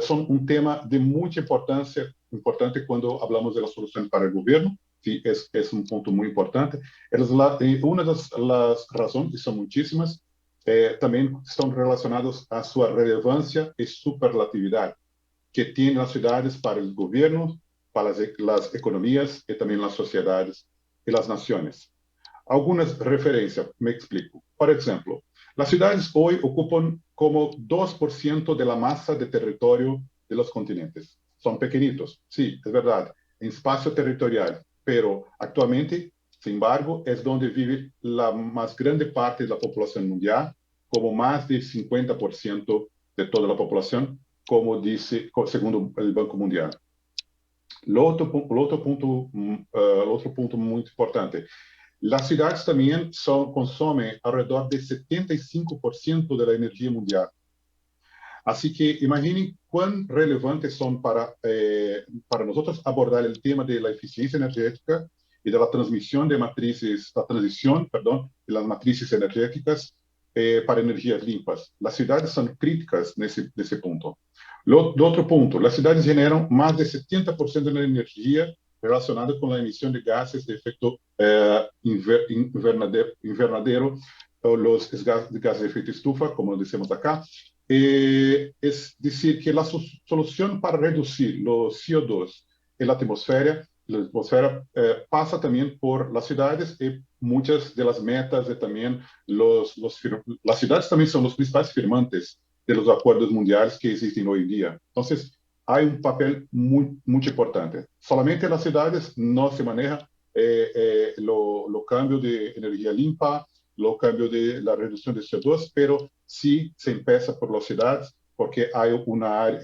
S4: son un tema de mucha importancia, importante cuando hablamos de la solución para el gobierno. Sí, es un punto muy importante. Una de las razones, y son muchísimas, también están relacionados a su relevancia y superlatividad que tienen las ciudades para el gobierno, para las economías y también las sociedades y las naciones. Algunas referencias, me explico. Por ejemplo, las ciudades hoy ocupan como 2% de la masa de territorio de los continentes. Son pequeñitos, sí, es verdad, en espacio territorial, pero actualmente, sin embargo, es donde vive la más grande parte de la población mundial, como más del 50% de toda la población, como dice, según el Banco Mundial. Outro ponto muito importante. Las ciudades también consumen alrededor de 75% de la energía mundial. Así que imaginen cuán relevantes son para nosotros abordar el tema de la eficiencia energética y de la transición de las matrices energéticas para energías limpas. Las ciudades son críticas en ese punto. Otro punto, las ciudades generan más de 70% de la energía relacionada con la emisión de gases de efecto invernadero, o los gases de efecto estufa, como decimos acá. Es decir, que la solución para reducir los CO2 en la atmósfera pasa también por las ciudades y muchas de las metas y también las ciudades también son los principales firmantes de los acuerdos mundiales que existen hoy en día. Entonces, hay un papel muy importante. Solamente en las ciudades no se maneja lo cambio de energía limpa, lo cambio de la reducción de CO2, pero sí se empieza por las ciudades porque hay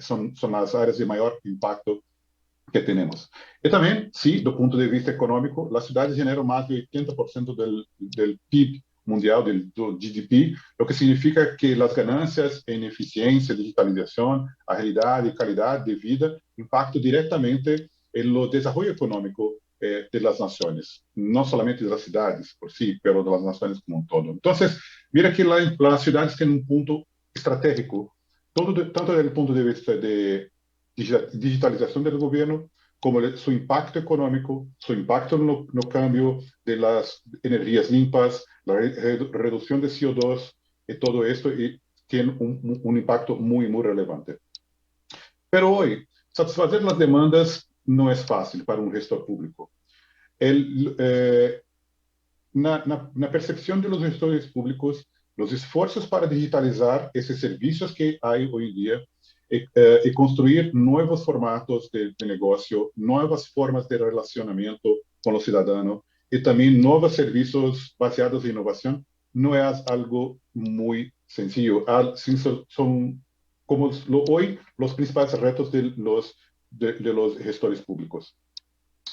S4: son las áreas de mayor impacto que tenemos. Y también, sí, do punto de vista económico, las ciudades generan más de 80% del PIB mundial, del GDP, lo que significa que las ganancias en eficiencia, digitalización, agilidad y calidad de vida impactan directamente en el desarrollo económico de las naciones, no solamente de las ciudades por sí, pero de las naciones como un todo. Entonces, mira que las ciudades tienen un punto estratégico, tanto desde el punto de vista de digitalización del gobierno, como su impacto económico, su impacto en el cambio de las energías limpas, la reducción de CO2 y todo esto, y tiene un impacto muy, muy relevante. Pero hoy, satisfazer las demandas no es fácil para un gestor público. Na percepção de los gestores públicos, os esforços para digitalizar esses serviços que há hoje em dia e construir novos formatos de negócio, novas formas de relacionamento com o cidadão e também novos serviços baseados em inovação, não é algo muito sencillo. São como hoje os principais retos de los gestores públicos.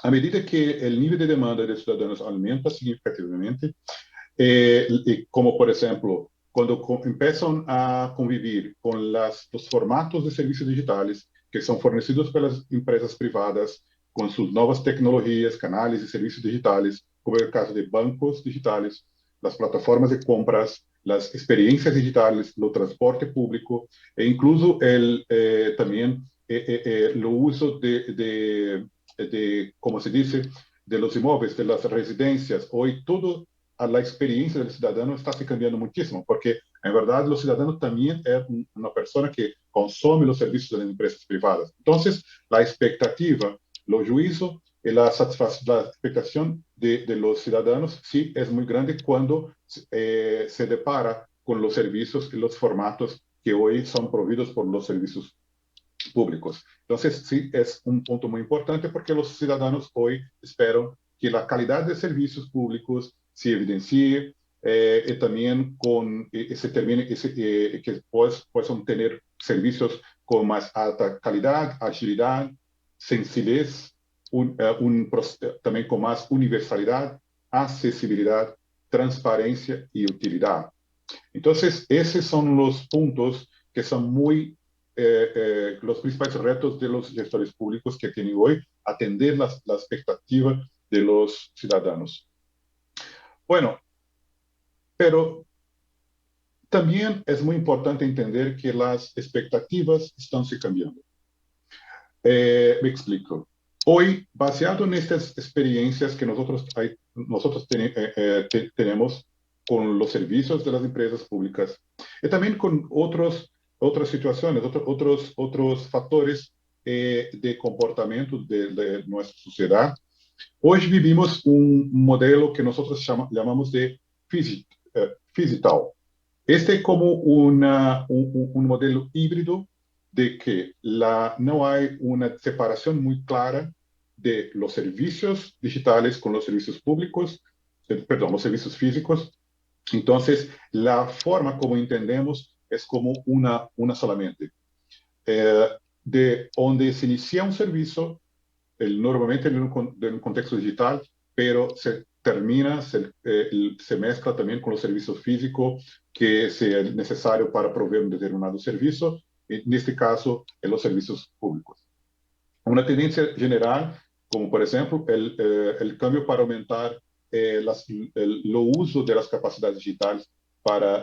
S4: A medida que o nível de demanda de cidadãos aumenta significativamente, como, por exemplo, quando começam a conviver com os formatos de serviços digitais que são fornecidos pelas empresas privadas, com suas novas tecnologias, canais e serviços digitais, como é o caso de bancos digitais, as plataformas de compras, as experiências digitais no transporte público, e incluso também o uso como se dice, de los imóveis, de las residencias. Hoy toda la experiencia del ciudadano está se cambiando muchísimo, porque en verdad los ciudadanos también es una persona que consume los servicios de las empresas privadas. Entonces, la expectativa, los juicios y la expectación de los ciudadanos sí es muy grande cuando se depara con los servicios y los formatos que hoy son providos por los servicios públicos. Entonces, sí, es un punto muy importante porque los ciudadanos hoy esperan que la calidad de servicios públicos se evidencie y también se termine, que puedan tener servicios con más alta calidad, agilidad, sencillez, también con más universalidad, accesibilidad, transparencia y utilidad. Entonces, esos son los puntos que son muy los principales retos de los gestores públicos que tienen hoy, atender la expectativa de los ciudadanos. Bueno, pero también es muy importante entender que las expectativas están se cambiando. Me explico. Hoy, baseado en estas experiencias que nosotros tenemos con los servicios de las empresas públicas y también con otras situaciones, otros factores de comportamiento de nuestra sociedad. Hoy vivimos un modelo que nosotros llamamos de phygital. Este es como un modelo híbrido de que no hay una separación muy clara de los servicios digitales con los servicios públicos, perdón, los servicios físicos. Entonces, la forma como entendemos es como una solamente. De donde se inicia un servicio, normalmente en un contexto digital, pero se termina, se mezcla también con los servicios físicos que sea necesario para proveer un determinado servicio, en este caso, en los servicios públicos. Una tendencia general, como por ejemplo, el cambio para aumentar lo uso de las capacidades digitales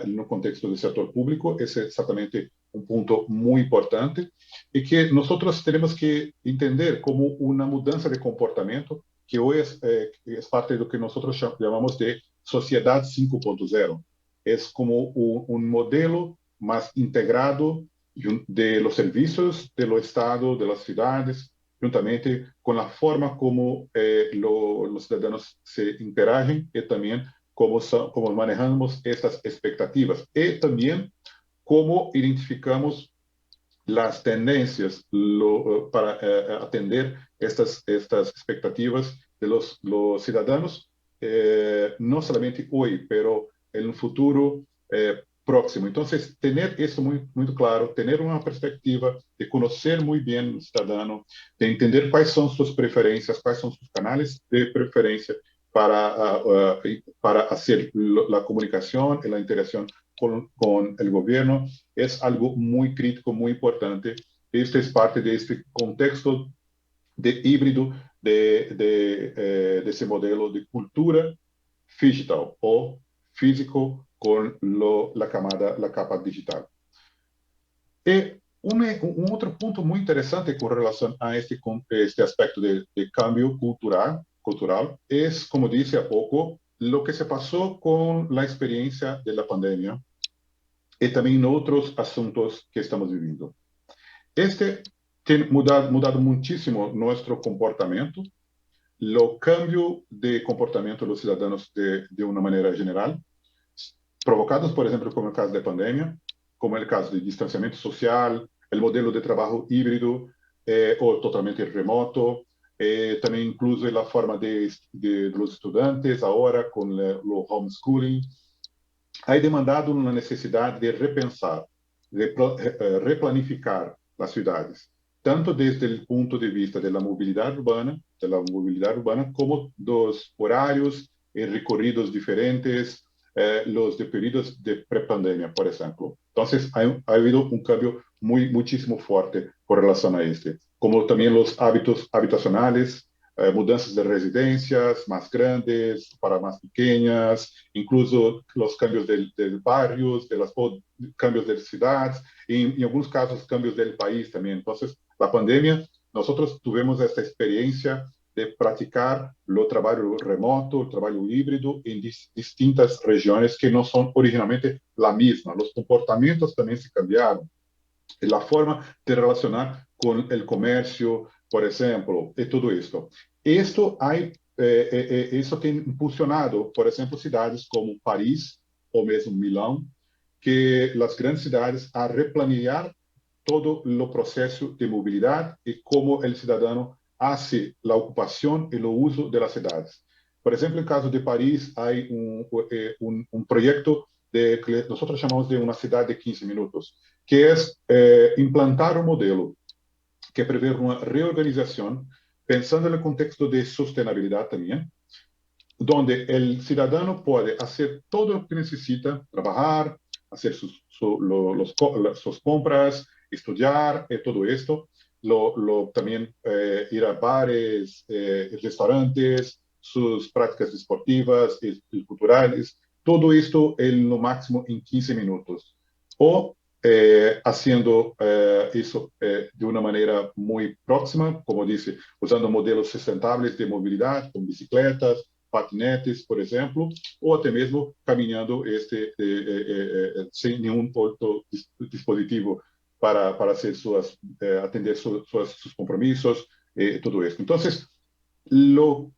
S4: en un contexto del sector público, es exactamente un punto muy importante y que nosotros tenemos que entender como una mudanza de comportamiento que hoy es parte de lo que nosotros llamamos de sociedad 5.0. Es como un modelo más integrado de los servicios del Estado, de las ciudades, juntamente con la forma como los ciudadanos se interagen y también cómo manejamos estas expectativas y también cómo identificamos las tendencias para atender estas expectativas de los ciudadanos, no solamente hoy, pero en un futuro próximo. Entonces, tener eso muy, muy claro, tener una perspectiva de conocer muy bien al ciudadano, de entender cuáles son sus preferencias, cuáles son sus canales de preferencia para hacer la comunicación y la interacción con el gobierno, es algo muy crítico, muy importante. Este es parte de este contexto de híbrido de ese modelo de cultura digital o físico con la capa digital. E um outro ponto muito interessante com relação a este aspecto de cambio cultural é, como disse há pouco, lo que se passou com a experiência da pandemia e também em outros assuntos que estamos vivendo. Este tem mudado muitíssimo nosso comportamento, o cambio de comportamento dos cidadãos de uma maneira geral, provocados, por exemplo, como é o caso da pandemia, como é o caso de distanciamento social, o modelo de trabalho híbrido ou totalmente remoto, também incluso a forma de los estudantes agora com o homeschooling, ha demandado uma necessidade de repensar, replanificar as cidades, tanto desde o ponto de vista da mobilidade urbana, como dos horários e recorridos diferentes, los de períodos de pré-pandemia, por exemplo. Então, ha habido um cambio muitíssimo forte com relação a este, como também os hábitos habitacionais, mudanças de residências mais grandes para mais pequenas, incluso os cambios de barrios, cambios de cidades, e em alguns casos cambios do país também. Então, a pandemia, nós tivemos essa experiência de praticar o trabalho remoto, o trabalho híbrido em distintas regiões que não são originalmente a mesma. Os comportamentos também se cambiaram. A forma de relacionar com o comércio, por exemplo, e tudo isso. Isso tem impulsionado, por exemplo, cidades como Paris ou mesmo Milão, que as grandes cidades a replanear todo o processo de mobilidade e como o cidadão hace a ocupação e o uso das cidades. Por exemplo, no caso de Paris, há um projeto que nós chamamos de uma cidade de 15 minutos, que é implantar um modelo que prevê uma reorganização, pensando no contexto de sustentabilidade também, onde o cidadão pode fazer tudo o que necessita, trabalhar, fazer suas compras, estudar e todo esto, também ir a bares, restaurantes, suas práticas esportivas e culturais, todo esto no máximo em 15 minutos. Ou haciendo isso de uma maneira muito próxima, como disse, usando modelos sustentáveis de mobilidade, como bicicletas, patinetes, por exemplo, ou até mesmo caminhando sem nenhum outro dispositivo para atender seus compromissos e tudo isso. Então,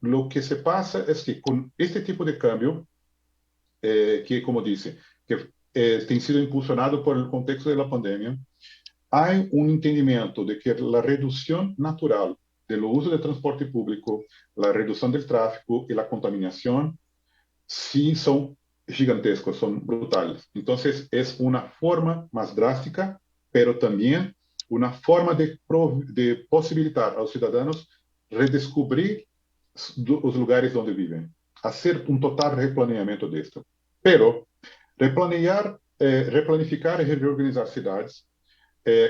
S4: lo que se passa é que com este tipo de cambio, que, como disse, que tem sido impulsionado por el contexto da pandemia, há um entendimento de que a redução natural do uso de transporte público, a redução do tráfego e a contaminação, sim, são gigantescos, são brutais. Então, é uma forma mais drástica, mas também uma forma de possibilitar aos cidadãos redescobrir os lugares onde vivem, fazer um total replaneamento disto. Pero replanificar e reorganizar cidades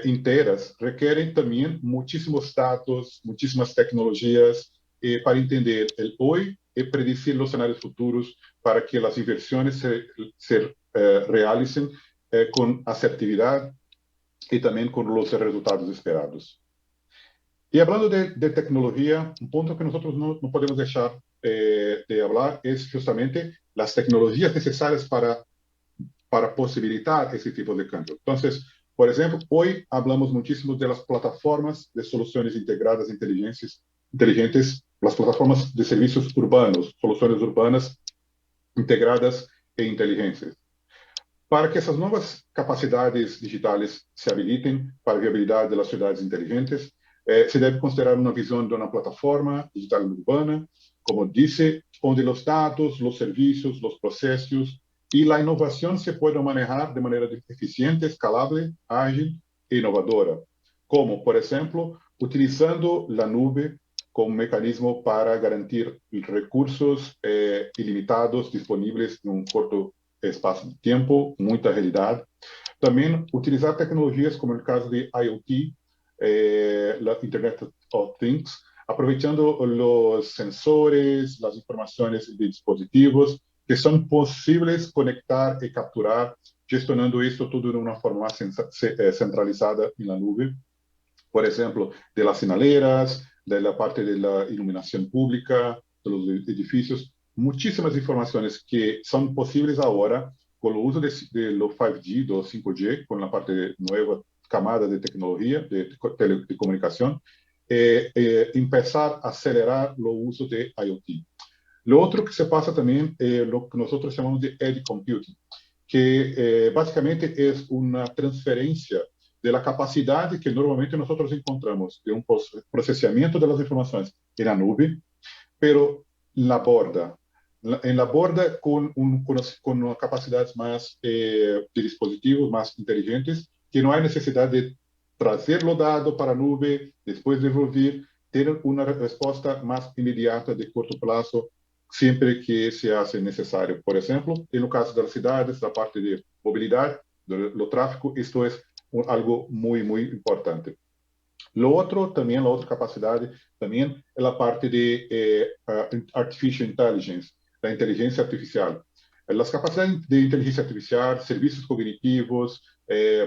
S4: inteiras requerem também muitíssimos dados, muitíssimas tecnologias para entender o hoje e predizer os cenários futuros para que as inversões se realicem com assertividade e também com os resultados esperados. E falando de tecnologia, um ponto que nós não podemos deixar de falar é justamente as tecnologias necessárias para possibilitar esse tipo de cambio. Então, por exemplo, hoje falamos muitíssimo das plataformas de soluções integradas inteligentes, as plataformas de serviços urbanos, soluções urbanas integradas e inteligentes. Para que essas novas capacidades digitais se habilitem para a viabilidade das cidades inteligentes, se deve considerar uma visão de uma plataforma digital urbana, como disse, onde os dados, os serviços, os processos e a inovação se podem manejar de maneira eficiente, escalável, ágil e inovadora, como, por exemplo, utilizando a nuvem como mecanismo para garantir recursos ilimitados disponíveis em um curto espaço de tempo, muita realidade. Também utilizar tecnologias como no caso de IoT, a Internet of Things, aprovechando los sensores, las informaciones de dispositivos que son posibles conectar y capturar, gestionando esto todo de una forma más centralizada en la nube. Por ejemplo, de las señaleras, de la parte de la iluminación pública, de los edificios, muchísimas informaciones que son posibles ahora con el uso de los 5G, de los 5G, con la parte de nueva camada de tecnología, de telecomunicación, empezar a acelerar el uso de IoT. Lo otro que se pasa también, lo que nosotros llamamos de edge computing, que básicamente es una transferencia de la capacidad que normalmente nosotros encontramos de un procesamiento de las informaciones en la nube, pero la borda, en la borda con una capacidad más de dispositivos más inteligentes, que no hay necesidad de trazer los datos para la nube, después devolver, tener una respuesta más inmediata de corto plazo, siempre que se hace necesario. Por ejemplo, en el caso de las ciudades, la parte de movilidad, lo tráfico, esto es algo muy, muy importante. Lo otro también, la otra capacidad también es la parte de artificial intelligence, la inteligencia artificial. Las capacidades de inteligencia artificial, servicios cognitivos,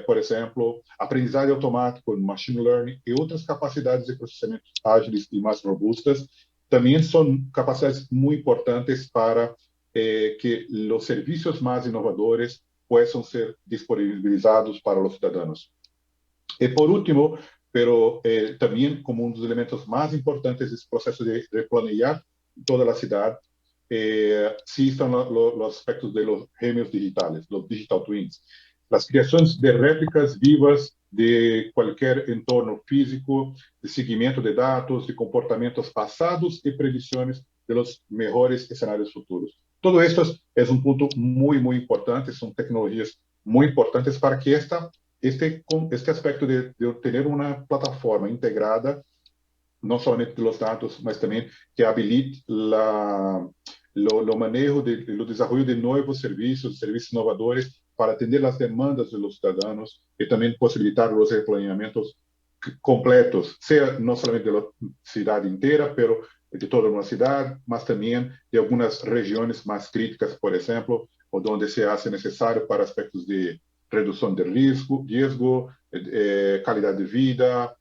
S4: por ejemplo, aprendizaje automático, machine learning y otras capacidades de procesamiento ágiles y más robustas, también son capacidades muy importantes para que los servicios más innovadores puedan ser disponibilizados para los ciudadanos. Y por último, pero también como uno de los elementos más importantes del proceso de planear toda la ciudad, sí están los aspectos de los genios digitales, los digital twins. Las creaciones de réplicas vivas de cualquier entorno físico, de seguimiento de datos, de comportamientos pasados y predicciones de los mejores escenarios futuros. Todo esto es un punto muy, muy importante, son tecnologías muy importantes para que este aspecto de tener una plataforma integrada, no solamente de los datos, mas también que habilite lo manejo, el desarrollo de nuevos servicios innovadores para atender las demandas de los ciudadanos y también posibilitar los planeamientos completos, sea no solamente de la ciudad entera, pero de toda una ciudad, mas también de algunas regiones más críticas, por ejemplo, o donde se hace necesario para aspectos de reducción de riesgo, calidad de vida,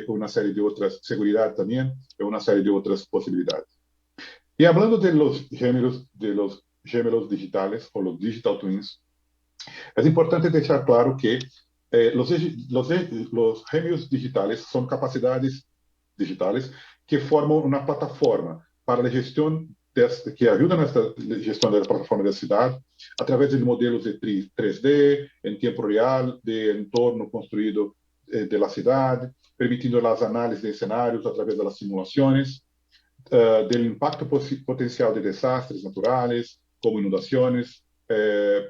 S4: una serie de otras, seguridad también, una serie de otras posibilidades. Y hablando de los gemelos digitales o los digital twins, es importante dejar claro que los genios digitales son capacidades digitales que forman una plataforma para la gestión que ayudan a esta gestión de la plataforma de la ciudad a través de modelos de 3D en tiempo real, de entorno construido de la ciudad, permitiendo las análisis de escenarios a través de las simulaciones, del impacto potencial de desastres naturales, como inundaciones,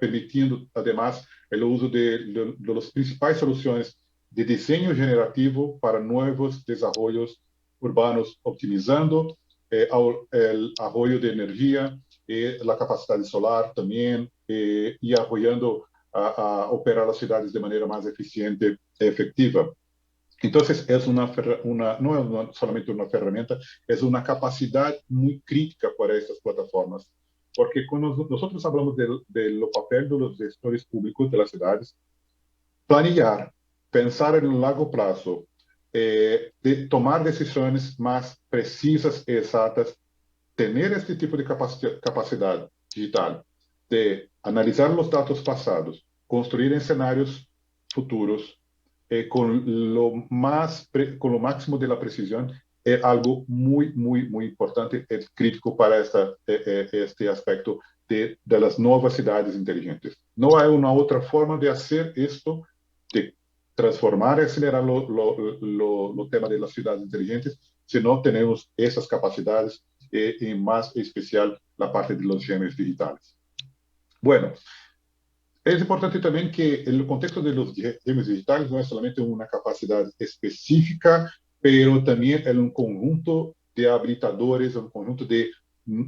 S4: permitiendo además el uso de las principales soluciones de diseño generativo para nuevos desarrollos urbanos, optimizando el ahorro de energía, la capacidad solar también, y apoyando a operar las ciudades de manera más eficiente y efectiva. Entonces, no es solamente una herramienta, es una capacidad muy crítica para estas plataformas. Porque cuando nosotros hablamos de lo papel de los gestores públicos de las ciudades, planear, pensar en un largo plazo, de tomar decisiones más precisas y exactas, tener este tipo de capacidad digital de analizar los datos pasados, construir escenarios futuros, con lo máximo de la precisión, es algo muy, muy, muy importante, es crítico para este aspecto de las nuevas ciudades inteligentes. No hay una otra forma de hacer esto, de transformar y acelerar lo tema de las ciudades inteligentes, si no tenemos esas capacidades, y más especial la parte de los genios digitales. Bueno, es importante también que el contexto de los genios digitales no es solamente una capacidad específica, pero también es un conjunto de habilitadores, un conjunto de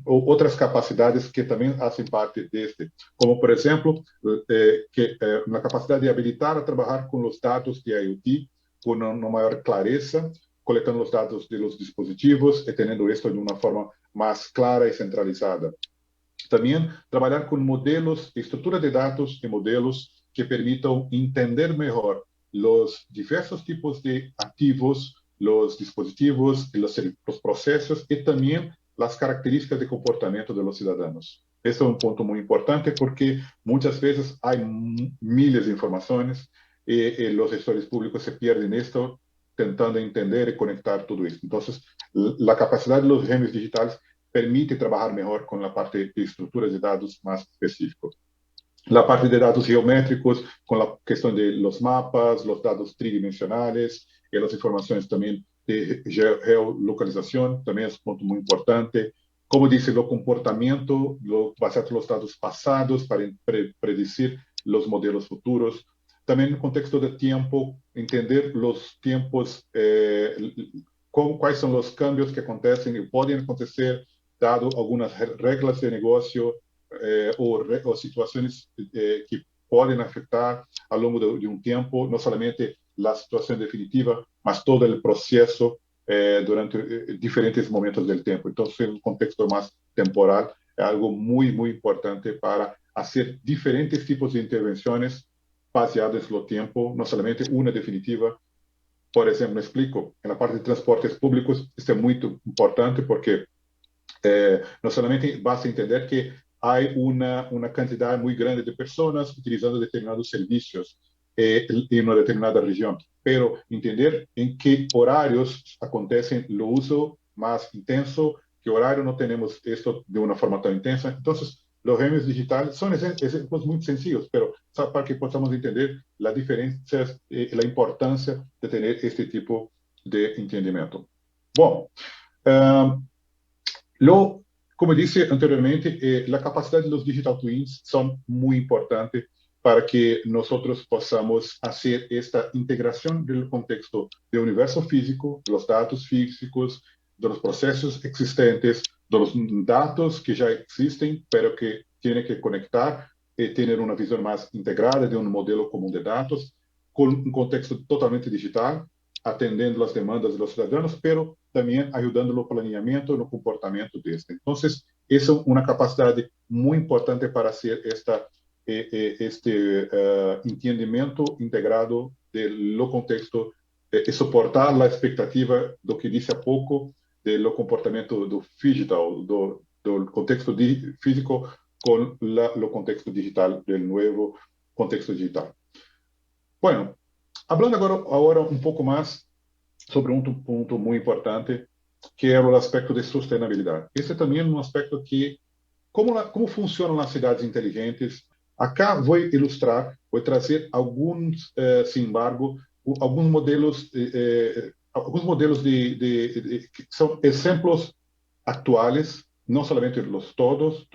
S4: otras capacidades que también hacen parte de este, como por ejemplo, una capacidad de habilitar a trabajar con los datos de IoT con una mayor clareza, coletando los datos de los dispositivos y teniendo esto de una forma más clara y centralizada. También trabajar con modelos, estructura de datos y modelos que permitan entender mejor los diversos tipos de activos, los dispositivos, los procesos y también las características de comportamiento de los ciudadanos. Este es un punto muy importante porque muchas veces hay miles de informaciones y los gestores públicos se pierden esto tentando entender y conectar todo esto. Entonces, la capacidad de los genios digitales permite trabajar mejor con la parte de estructuras de datos más específicos. La parte de datos geométricos, con la cuestión de los mapas, los datos tridimensionales y las informaciones también de geolocalización, también es un punto muy importante. Como dice, lo comportamiento, basado en los datos pasados para predecir los modelos futuros. También en el contexto de tiempo, entender los tiempos, cuáles son los cambios que acontecen y pueden acontecer, dado algunas reglas de negocio o situaciones que pueden afectar a lo largo de un tiempo, no solamente la situación definitiva, mas todo el proceso durante diferentes momentos del tiempo. Entonces, en un contexto más temporal, es algo muy, muy importante para hacer diferentes tipos de intervenciones baseadas en el tiempo, no solamente una definitiva. Por ejemplo, me explico, en la parte de transportes públicos, esto es muy importante porque no solamente basta entender que hay una cantidad muy grande de personas utilizando determinados servicios en una determinada región, pero entender en qué horarios acontecen el uso más intenso, qué horario no tenemos esto de una forma tan intensa. Entonces, los genios digitales son ejemplos muy sencillos, pero para que podamos entender las diferencias y la importancia de tener este tipo de entendimiento. Bom, como dije anteriormente, la capacidad de los digital twins son muy importantes para que nosotros podamos hacer esta integración del contexto del universo físico, de los datos físicos, de los procesos existentes, de los datos que ya existen, pero que tienen que conectar y tener una visión más integrada de un modelo común de datos, con un contexto totalmente digital, atendendo las demandas de los ciudadanos, pero también ayudando en el planeamiento y el comportamiento de este. Entonces, eso es una capacidad muy importante para hacer este entendimiento integrado del contexto y soportar la expectativa de lo que dice a poco del comportamiento digital, del contexto físico con el contexto digital, del nuevo contexto digital. Bueno, hablando ahora un poco más sobre un punto muy importante, que é o aspecto de sustentabilidade. Esse também é um aspecto que, como funcionam as cidades inteligentes, acá vou ilustrar, vou trazer alguns, sin embargo, alguns modelos que são exemplos atuais, não somente todas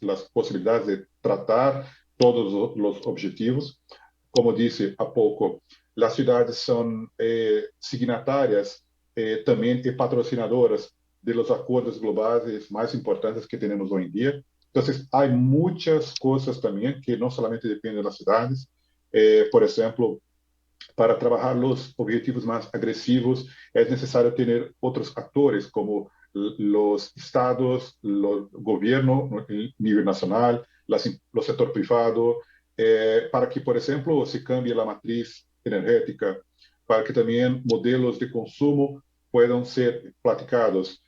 S4: as possibilidades de tratar todos os objetivos. Como disse há pouco, as cidades são signatárias também e patrocinadoras de los acordos globais mais importantes que temos hoje em dia. Então, há muitas coisas também que não somente dependem das cidades. Por exemplo, para trabalhar os objetivos mais agressivos, é necessário ter outros atores, como os estados, o governo no nível nacional, o setor privado, para que, por exemplo, se cambie a matriz energética, para que também modelos de consumo puedan ser platicados,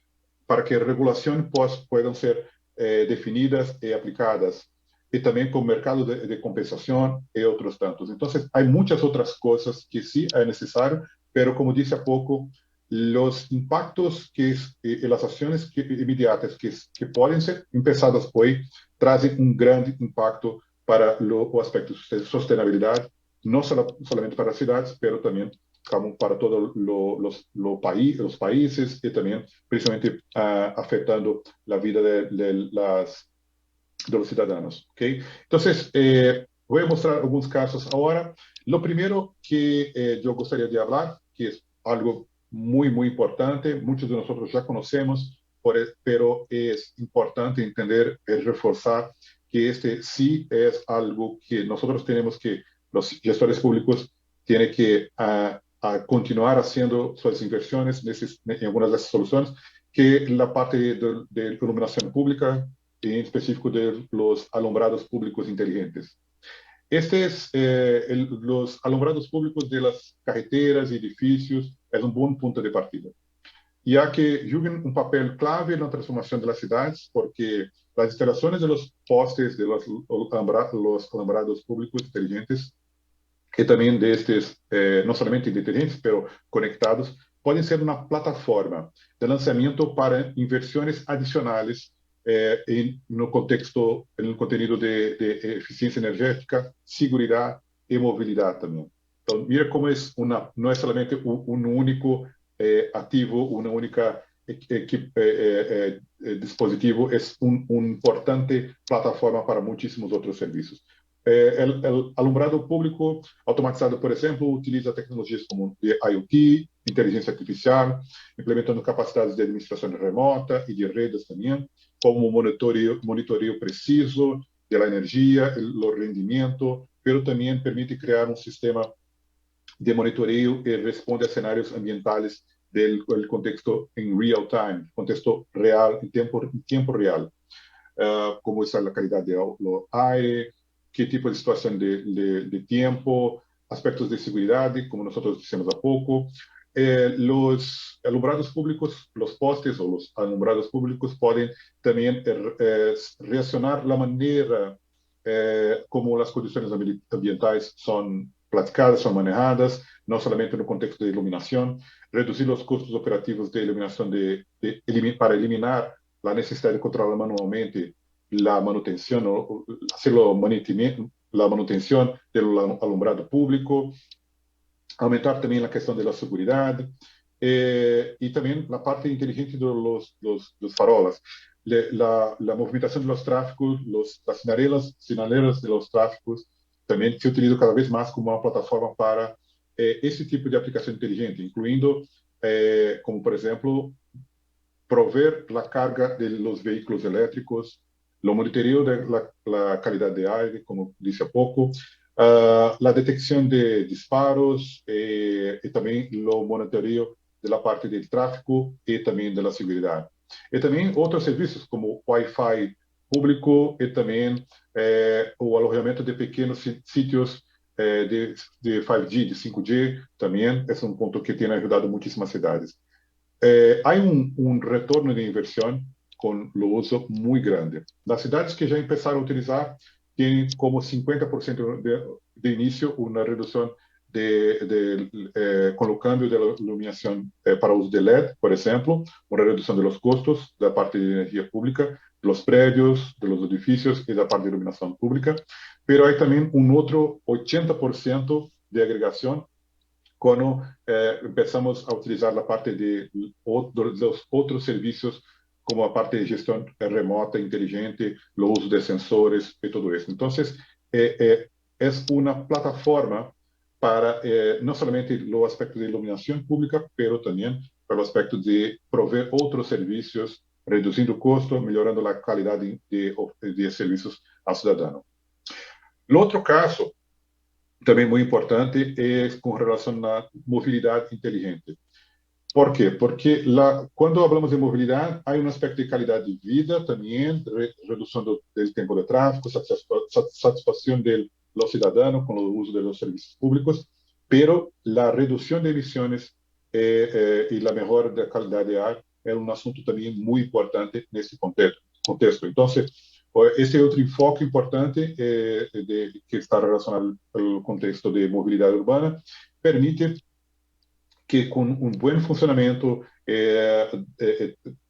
S4: para que regulaciones puedan ser definidas y aplicadas, y también con mercado de compensación y otros tantos. Entonces, hay muchas otras cosas que sí es necesario, pero como dice a poco, los impactos y las acciones inmediatas que pueden ser empezadas hoy traen un gran impacto para o aspecto de sostenibilidad, no solamente para las ciudades, pero también como para todos los países y también precisamente afectando la vida de los ciudadanos. ¿Okay? Entonces, voy a mostrar algunos casos ahora. Lo primero que yo gustaría de hablar, que es algo muy, muy importante, muchos de nosotros ya conocemos, pero es importante entender y reforzar que este sí es algo que nosotros tenemos que, los gestores públicos, tienen que a continuar haciendo sus inversiones en algunas de esas soluciones, que la parte de iluminación pública, en específico de los alumbrados públicos inteligentes. Los alumbrados públicos de las carreteras y edificios es un buen punto de partida, ya que juegan un papel clave en la transformación de las ciudades, porque las instalaciones de los postes de los alumbrados públicos inteligentes, que también de estos, no solamente inteligentes, pero conectados, pueden ser una plataforma de lanzamiento para inversiones adicionales no contexto, en el contenido de eficiencia energética, seguridad y movilidad también. Entonces, mira cómo es no es solamente un único activo, una única dispositivo, es una importante plataforma para muchísimos otros servicios. El alumbrado público automatizado, por ejemplo, utiliza tecnologías como IoT, inteligencia artificial, implementando capacidades de administración remota y de redes también, como monitoreo preciso de la energía, el rendimiento, pero también permite crear un sistema de monitoreo que responde a escenarios ambientales del contexto en real time, contexto real, en tiempo real, como es la calidad del aire, qué tipo de situación de tiempo, aspectos de seguridad, como nosotros decimos a poco. Los alumbrados públicos, los postes o los alumbrados públicos pueden también reaccionar la manera como las condiciones ambientales son platicadas, son manejadas, no solamente en el contexto de iluminación, reducir los costos operativos de iluminación para eliminar la necesidad de controlar manualmente la manutención, o la manutención del alumbrado público, aumentar también la cuestión de la seguridad y también la parte inteligente de los farolas. La movimentación de los tráficos, las señaleras de los tráficos también se utiliza cada vez más como una plataforma para ese tipo de aplicación inteligente, incluyendo, como por ejemplo, prover la carga de los vehículos eléctricos, lo monitoreo de la calidad de aire, como dije há pouco, la detección de disparos y también lo monitoreo de la parte del tráfico y también de la seguridad. Y también otros servicios como Wi-Fi público y también o alojamiento de pequeños sitios de 5G, de 5G, también es un punto que tiene ayudado muchísimas ciudades. Hay un retorno de inversión con lo uso muy grande. Las ciudades que ya empezaron a utilizar tienen como 50% de inicio una reducción con el cambio de la iluminación para uso de LED, por ejemplo, una reducción de los costos de la parte de energía pública, de los predios, de los edificios y de la parte de iluminación pública. Pero hay también un otro 80% de agregación cuando empezamos a utilizar la parte de los otros servicios, como a parte de gestión remota, inteligente, el uso de sensores y todo eso. Entonces, es una plataforma para no solamente los aspectos de iluminación pública, pero también para los aspectos de proveer otros servicios, reduciendo costo, mejorando la calidad de servicios al ciudadano. El otro caso também muito importante é com relação à mobilidade inteligente. ¿Por quê? Porque quando falamos de mobilidade, há um aspecto de qualidade de vida também, redução do tempo de tráfego, satisfação do cidadão com o uso dos serviços públicos, pero a redução de emissões e a melhora da qualidade de ar é um assunto também muito importante nesse contexto. Então, esse é outro enfoque importante que está relacionado ao contexto de mobilidade urbana, permite que com um bom funcionamento,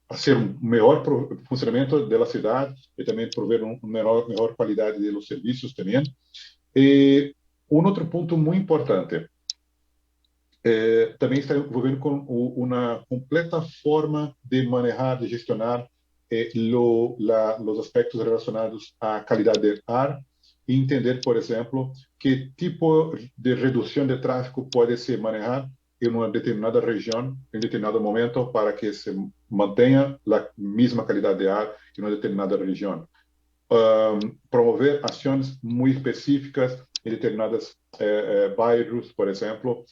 S4: fazer um melhor funcionamento da cidade e também prover uma melhor qualidade dos serviços também. E outro ponto muito importante também está envolvendo com uma completa forma de manejar, de gestionar los aspectos relacionados à qualidade do ar e entender, por exemplo, que tipo de redução de tráfego pode se manejar em uma determinada região, em determinado momento, para que se mantenha a mesma qualidade de ar em uma determinada região. Promover ações muito específicas em determinados bairros, por exemplo,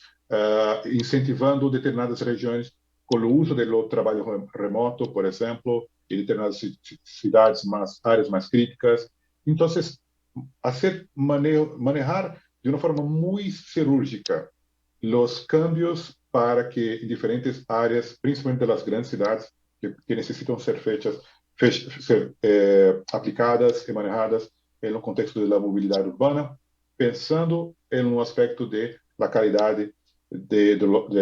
S4: incentivando determinadas regiões com o uso do trabalho remoto, por exemplo, em determinadas cidades, áreas mais críticas. Então, manejar de uma forma muito cirúrgica os cambios para que em diferentes áreas, principalmente das grandes cidades, que necessitam ser aplicadas e manejadas no contexto da mobilidade urbana, pensando em um aspecto de la qualidade de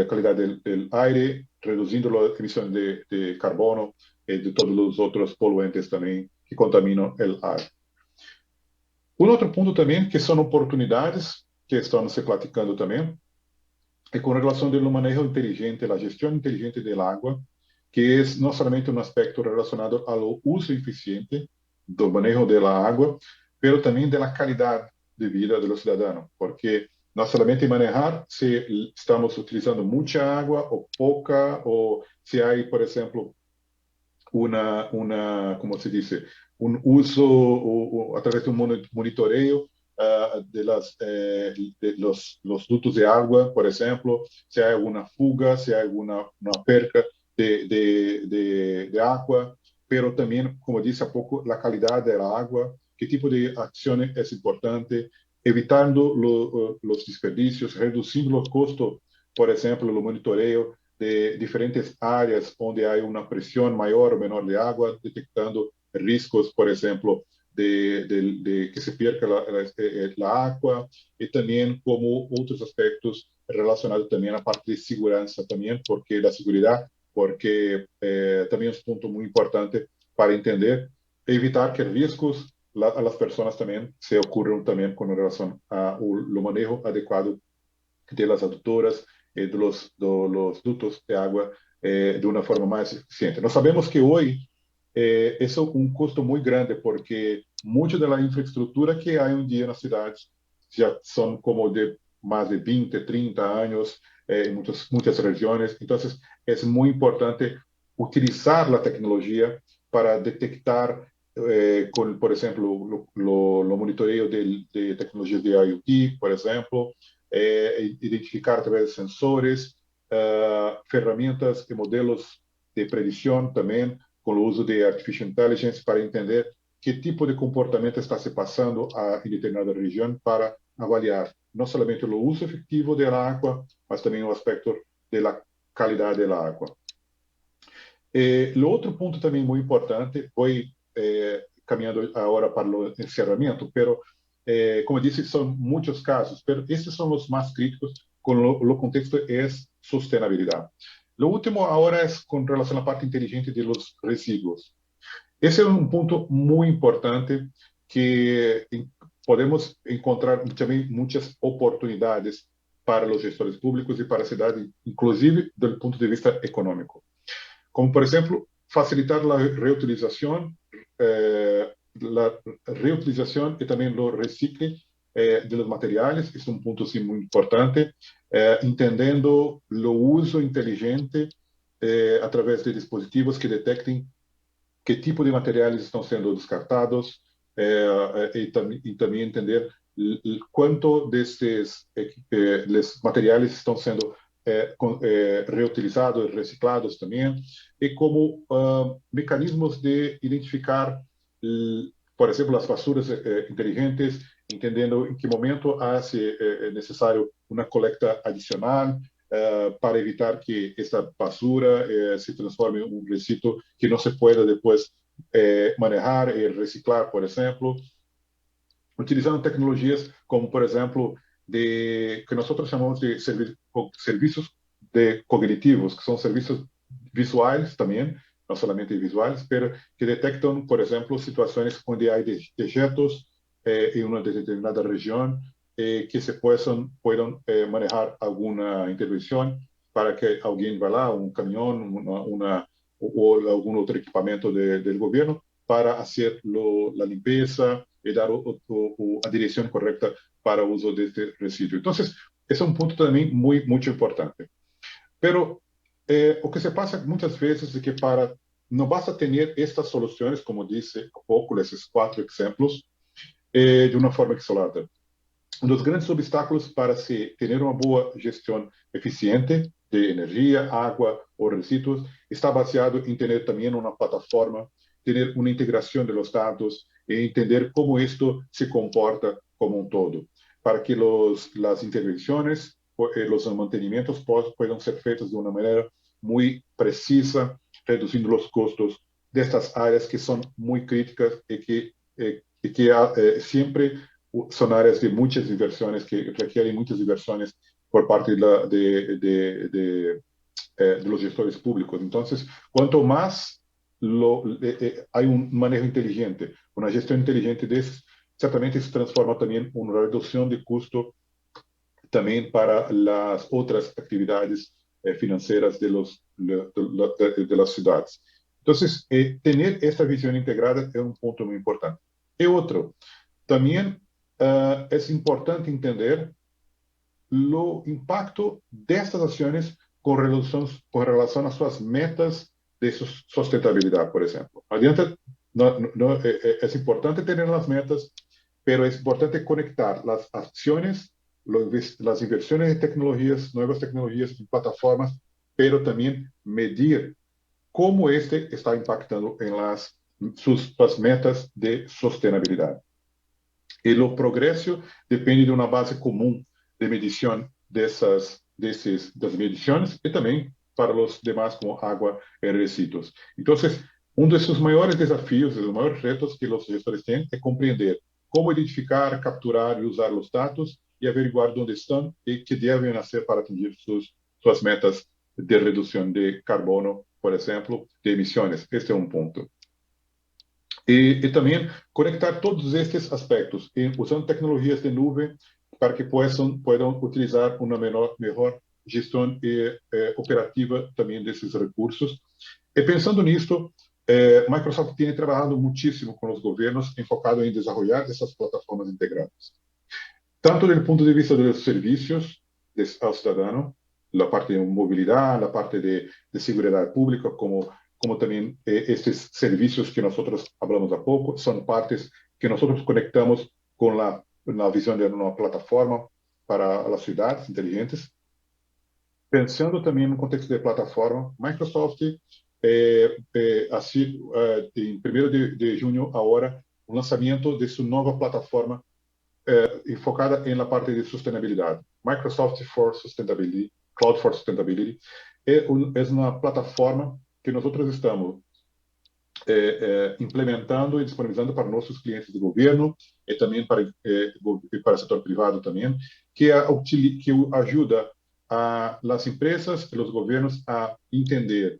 S4: qualidade do aire, reduzindo a emissão de carbono e de todos os outros poluentes também que contaminam o ar. Um outro ponto também, que são oportunidades que estamos se platicando também, é com relação ao manejo inteligente, a gestão inteligente da água, que é não somente um aspecto relacionado ao uso eficiente do manejo da água, mas também da qualidade de vida do cidadão, porque não somente manejar se estamos utilizando muita água ou pouca, ou se há, por exemplo, como se diz, uso através de monitoreio de los ductos de agua, por ejemplo, si hay alguna fuga, si hay alguna perca de agua, pero también, como disse há pouco, la calidad de la agua, qué tipo de acción es importante, evitando los desperdicios, reducindo los costos, por ejemplo, el monitoreo de diferentes áreas onde há uma pressão maior ou menor de água, detectando riscos, por exemplo, de que se perca a água, e também como outros aspectos relacionados também à parte de segurança também, porque da segurança, porque também é um ponto muito importante para entender, evitar que riscos as pessoas também se ocorram também com relação ao manejo adequado das adutoras de los ductos de agua de uma forma mais eficiente. Nós sabemos que hoje esse é um custo muito grande, porque muita da infraestrutura que há um dia nas cidades já são como de mais de 20, 30 anos em muitas regiões. Então, é muito importante utilizar a tecnologia para detectar, por exemplo, o monitoreio de tecnologias de IoT, por exemplo, identificar através de sensores, ferramentas e modelos de predição também, com o uso de Artificial Intelligence para entender que tipo de comportamento está se passando em determinada região para avaliar não somente o uso efetivo da água, mas também o aspecto da qualidade da água. O outro ponto também muito importante, vou caminhando agora para o encerramento, pero como disse, são muitos casos, mas esses são os mais críticos, com o contexto é sustentabilidade. O último agora é com relação à parte inteligente de los resíduos. Esse é um ponto muito importante que podemos encontrar também muitas oportunidades para os gestores públicos e para a cidade, inclusive do ponto de vista econômico. Como, por exemplo, facilitar a reutilização, e também o reciclo de los materiais. Isso é um ponto sim, muito importante, entendendo o uso inteligente através de dispositivos que detectem que tipo de materiais estão sendo descartados, e também entender quanto desses materiais estão sendo reutilizados, reciclados também, e como mecanismos de identificar, por exemplo, as basuras inteligentes, entendendo em que momento é necessário uma coleta adicional para evitar que essa basura se transforme em um resíduo que não se pueda depois manejar e reciclar, por exemplo, utilizando tecnologias como, por exemplo, que nós chamamos de serviços cognitivos, que são serviços visuais também, não somente visuais, mas que detectam, por exemplo, situações onde há dejetos em uma determinada região que se possam manejar alguma intervenção para que alguém vá lá, um caminhão, ou algum outro equipamento do governo, para fazer a limpeza e dar a direção correta para o uso deste resíduo. Então, esse é um ponto também muito importante. Pero o que se passa muitas vezes é que não basta ter estas soluções, como disse há pouco, esses 4 exemplos, de uma forma isolada. los grandes obstáculos para tener una buena gestión eficiente de energía, agua o residuos está baseado en tener también una plataforma, tener una integración de los datos e entender cómo esto se comporta como un todo, para que las intervenciones, los mantenimientos puedan ser feitos de una manera muy precisa, reduciendo los costos de estas áreas que son muy críticas y que siempre son áreas de muchas inversiones, que requieren muchas inversiones por parte de los gestores públicos. Entonces, cuanto más hay un manejo inteligente, una gestión inteligente de esas, certamente se transforma también en una reducción de costo también para las otras actividades financieras de las ciudades. Entonces, tener esta visión integrada es un punto muy importante. Y otro, también es importante entender o impacto destas ações com relação às suas metas de sustentabilidade, por exemplo. Adianta, é importante ter as metas, mas é importante conectar as ações, as inversões em tecnologias, novas tecnologias em plataformas, mas também medir como este está impactando em suas metas de sustentabilidade. E o progresso depende de uma base comum de medição das medições e também para os demais, como água e resíduos. Então, um dos maiores desafios, os maiores retos que os gestores têm é compreender como identificar, capturar e usar os dados e averiguar onde estão e que devem fazer para atingir suas metas de redução de carbono, por exemplo, de emissões. Este é um ponto. E também conectar todos estes aspectos, usando tecnologias de nuvem para que possam utilizar uma melhor gestão operativa também desses recursos. E pensando nisto, Microsoft tem trabalhado muitíssimo com os governos, enfocado em desenvolver essas plataformas integradas. Tanto do ponto de vista dos serviços ao cidadão, a parte de mobilidade, a parte de segurança pública, como também estes serviços que nós falamos há pouco, são partes que nós conectamos com a visão de uma plataforma para as cidades inteligentes. Pensando também no contexto de plataforma, Microsoft, assim, em 1º de junho, agora, o lançamento de sua nova plataforma enfocada na parte de sustentabilidade. Microsoft for Sustainability, Cloud for Sustainability, é uma plataforma que nós estamos implementando e disponibilizando para nossos clientes de governo e também para o setor privado também, que ajuda as empresas e os governos a entender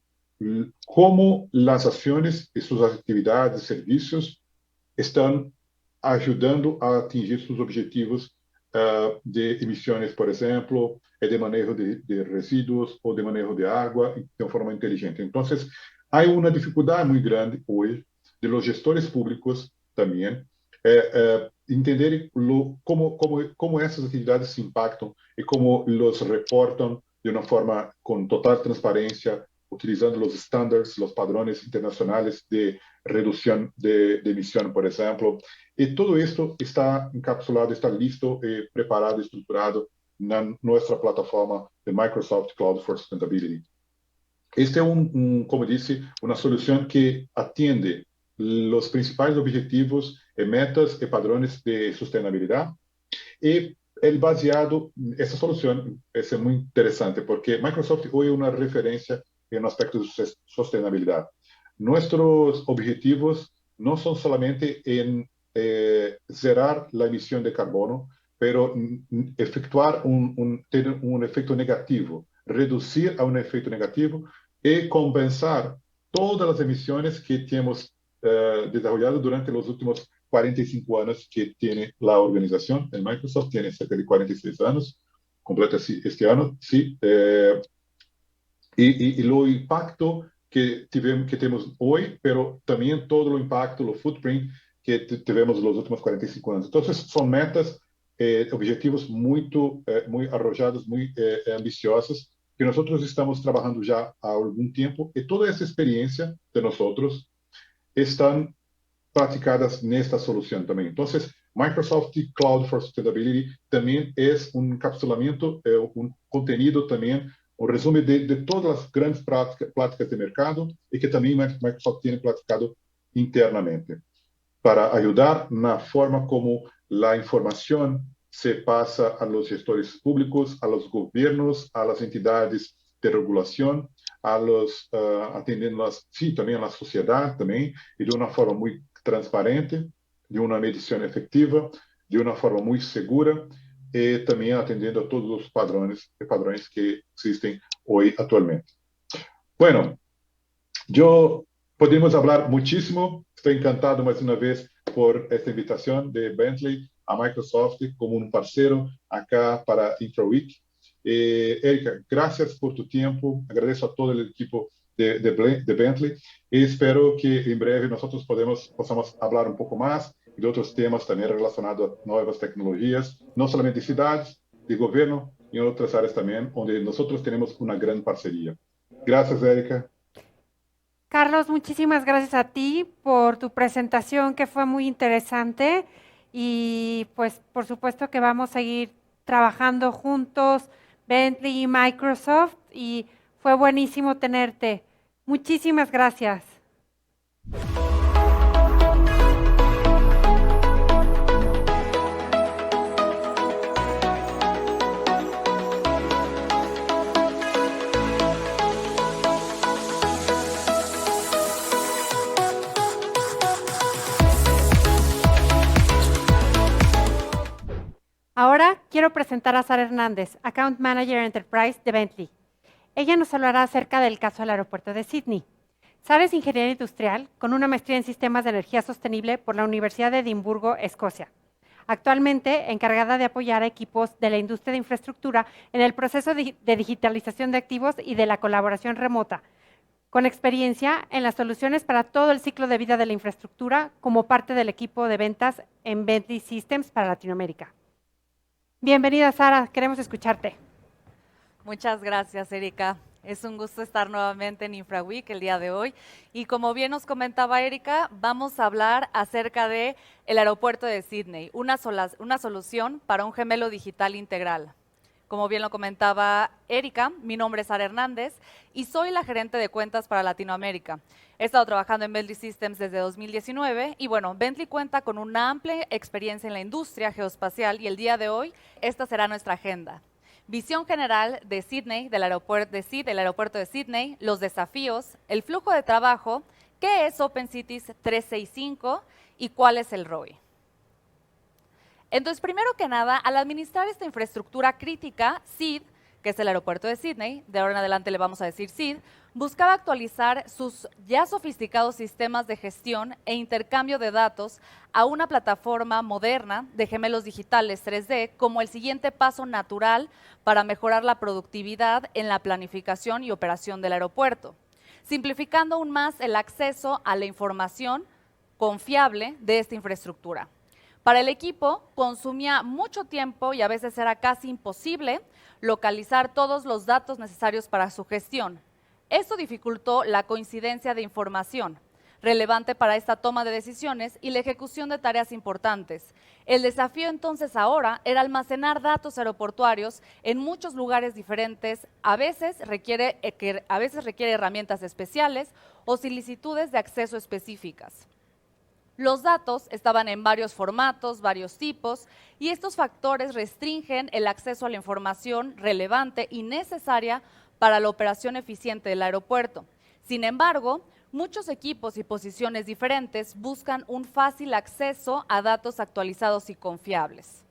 S4: como as ações e suas atividades e serviços estão ajudando a atingir seus objetivos de emissões, por exemplo, e de manejo de resíduos ou de manejo de água de uma forma inteligente. Então, há uma dificuldade muito grande hoje de los gestores públicos também entenderem como essas atividades se impactam e como los reportam de uma forma com total transparência, utilizando os estándares, os padrões internacionais de redução de emissão, por exemplo. E tudo isso está encapsulado, está listo, preparado, estruturado na nossa plataforma de Microsoft Cloud for Sustainability. Este é como disse, uma solução que atende os principais objetivos, metas e padrões de sustentabilidade. E essa solução é muito interessante, porque Microsoft hoje é uma referência no aspecto de sustentabilidade. Nossos objetivos não são somente em zerar a emissão de carbono, pero efetuar ter efeito negativo, reduzir a efeito negativo e compensar todas as emissões que temos desenvolvido durante os últimos 45 anos que tem a organização. A Microsoft tem cerca de 46 anos, completa este ano, sim. E o impacto que temos hoje, pero também todo o impacto, o footprint que tivemos nos últimos 45 anos. Então, são metas, objetivos muito arrojados, muito ambiciosos, que nós estamos trabalhando já há algum tempo, e toda essa experiência de nós estão praticadas nesta solução também. Então, Microsoft Cloud for Sustainability también es un encapsulamiento, un contenido también, un resumen de todas las grandes prácticas de mercado y que también Microsoft tiene platicado internamente para ayudar en la forma como la información se pasa a los gestores públicos, a los gobiernos, a las entidades de regulación, a los atendiendo también a la sociedad también, y de una forma muy transparente, de una medición efectiva, de una forma muy segura, y también atendiendo a todos los padrones que existen hoy actualmente. Bueno, podemos hablar muchísimo. Estoy encantado más una vez por esta invitación de Bentley a Microsoft como un parcero acá para InfraWeek. Erika, gracias por tu tiempo. Agradezco a todo el equipo de Bentley y espero que en breve nosotros possamos hablar un poco más de otros temas también relacionados a nuevas tecnologías, no solamente de ciudades, de gobierno y en otras áreas también, donde nosotros tenemos una gran parcería. Gracias, Erika.
S1: Carlos, muchísimas gracias a ti por tu presentación que fue muy interesante y pues por supuesto que vamos a seguir trabajando juntos, Bentley y Microsoft, y fue buenísimo tenerte. Muchísimas gracias. Ahora quiero presentar a Sara Hernández, Account Manager Enterprise de Bentley. Ella nos hablará acerca del caso del aeropuerto de Sydney. Sara es ingeniera industrial con una maestría en sistemas de energía sostenible por la Universidad de Edimburgo, Escocia. Actualmente encargada de apoyar a equipos de la industria de infraestructura en el proceso de digitalización de activos y de la colaboración remota, con experiencia en las soluciones para todo el ciclo de vida de la infraestructura como parte del equipo de ventas en Bentley Systems para Latinoamérica. Bienvenida, Sara, queremos escucharte.
S5: Muchas gracias, Erika. Es un gusto estar nuevamente en InfraWeek el día de hoy. Y como bien nos comentaba Erika, vamos a hablar acerca del aeropuerto de Sydney, una solución para un gemelo digital integral. Como bien lo comentaba Erika, mi nombre es Sara Hernández y soy la gerente de cuentas para Latinoamérica. He estado trabajando en Bentley Systems desde 2019 y bueno, Bentley cuenta con una amplia experiencia en la industria geoespacial y el día de hoy esta será nuestra agenda. Visión general de Sydney, del aeropuerto de Sydney, los desafíos, el flujo de trabajo, qué es Open Cities 365 y cuál es el ROI. Entonces, primero que nada, al administrar esta infraestructura crítica, SID, que es el aeropuerto de Sydney, de ahora en adelante le vamos a decir SID, buscaba actualizar sus ya sofisticados sistemas de gestión e intercambio de datos a una plataforma moderna de gemelos digitales 3D como el siguiente paso natural para mejorar la productividad en la planificación y operación del aeropuerto, simplificando aún más el acceso a la información confiable de esta infraestructura. Para el equipo, consumía mucho tiempo y a veces era casi imposible localizar todos los datos necesarios para su gestión. Esto dificultó la coincidencia de información relevante para esta toma de decisiones y la ejecución de tareas importantes. El desafío entonces ahora era almacenar datos aeroportuarios en muchos lugares diferentes, a veces requiere herramientas especiales o solicitudes de acceso específicas. Los datos estaban en varios formatos, varios tipos, y estos factores restringen el acceso a la información relevante y necesaria para la operación eficiente del aeropuerto. Sin embargo, muchos equipos y posiciones diferentes buscan un fácil acceso a datos actualizados y confiables.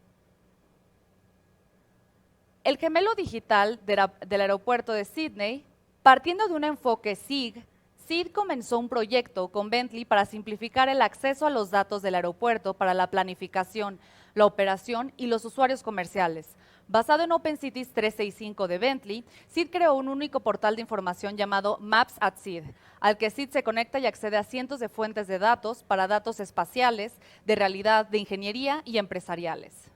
S5: El gemelo digital del aeropuerto de Sydney, partiendo de un enfoque SIG, SID comenzó un proyecto con Bentley para simplificar el acceso a los datos del aeropuerto para la planificación, la operación y los usuarios comerciales. Basado en OpenCities 365 de Bentley, SID creó un único portal de información llamado Maps at SID, al que SID se conecta y accede a cientos de fuentes de datos para datos espaciales, de realidad, de ingeniería y empresariales.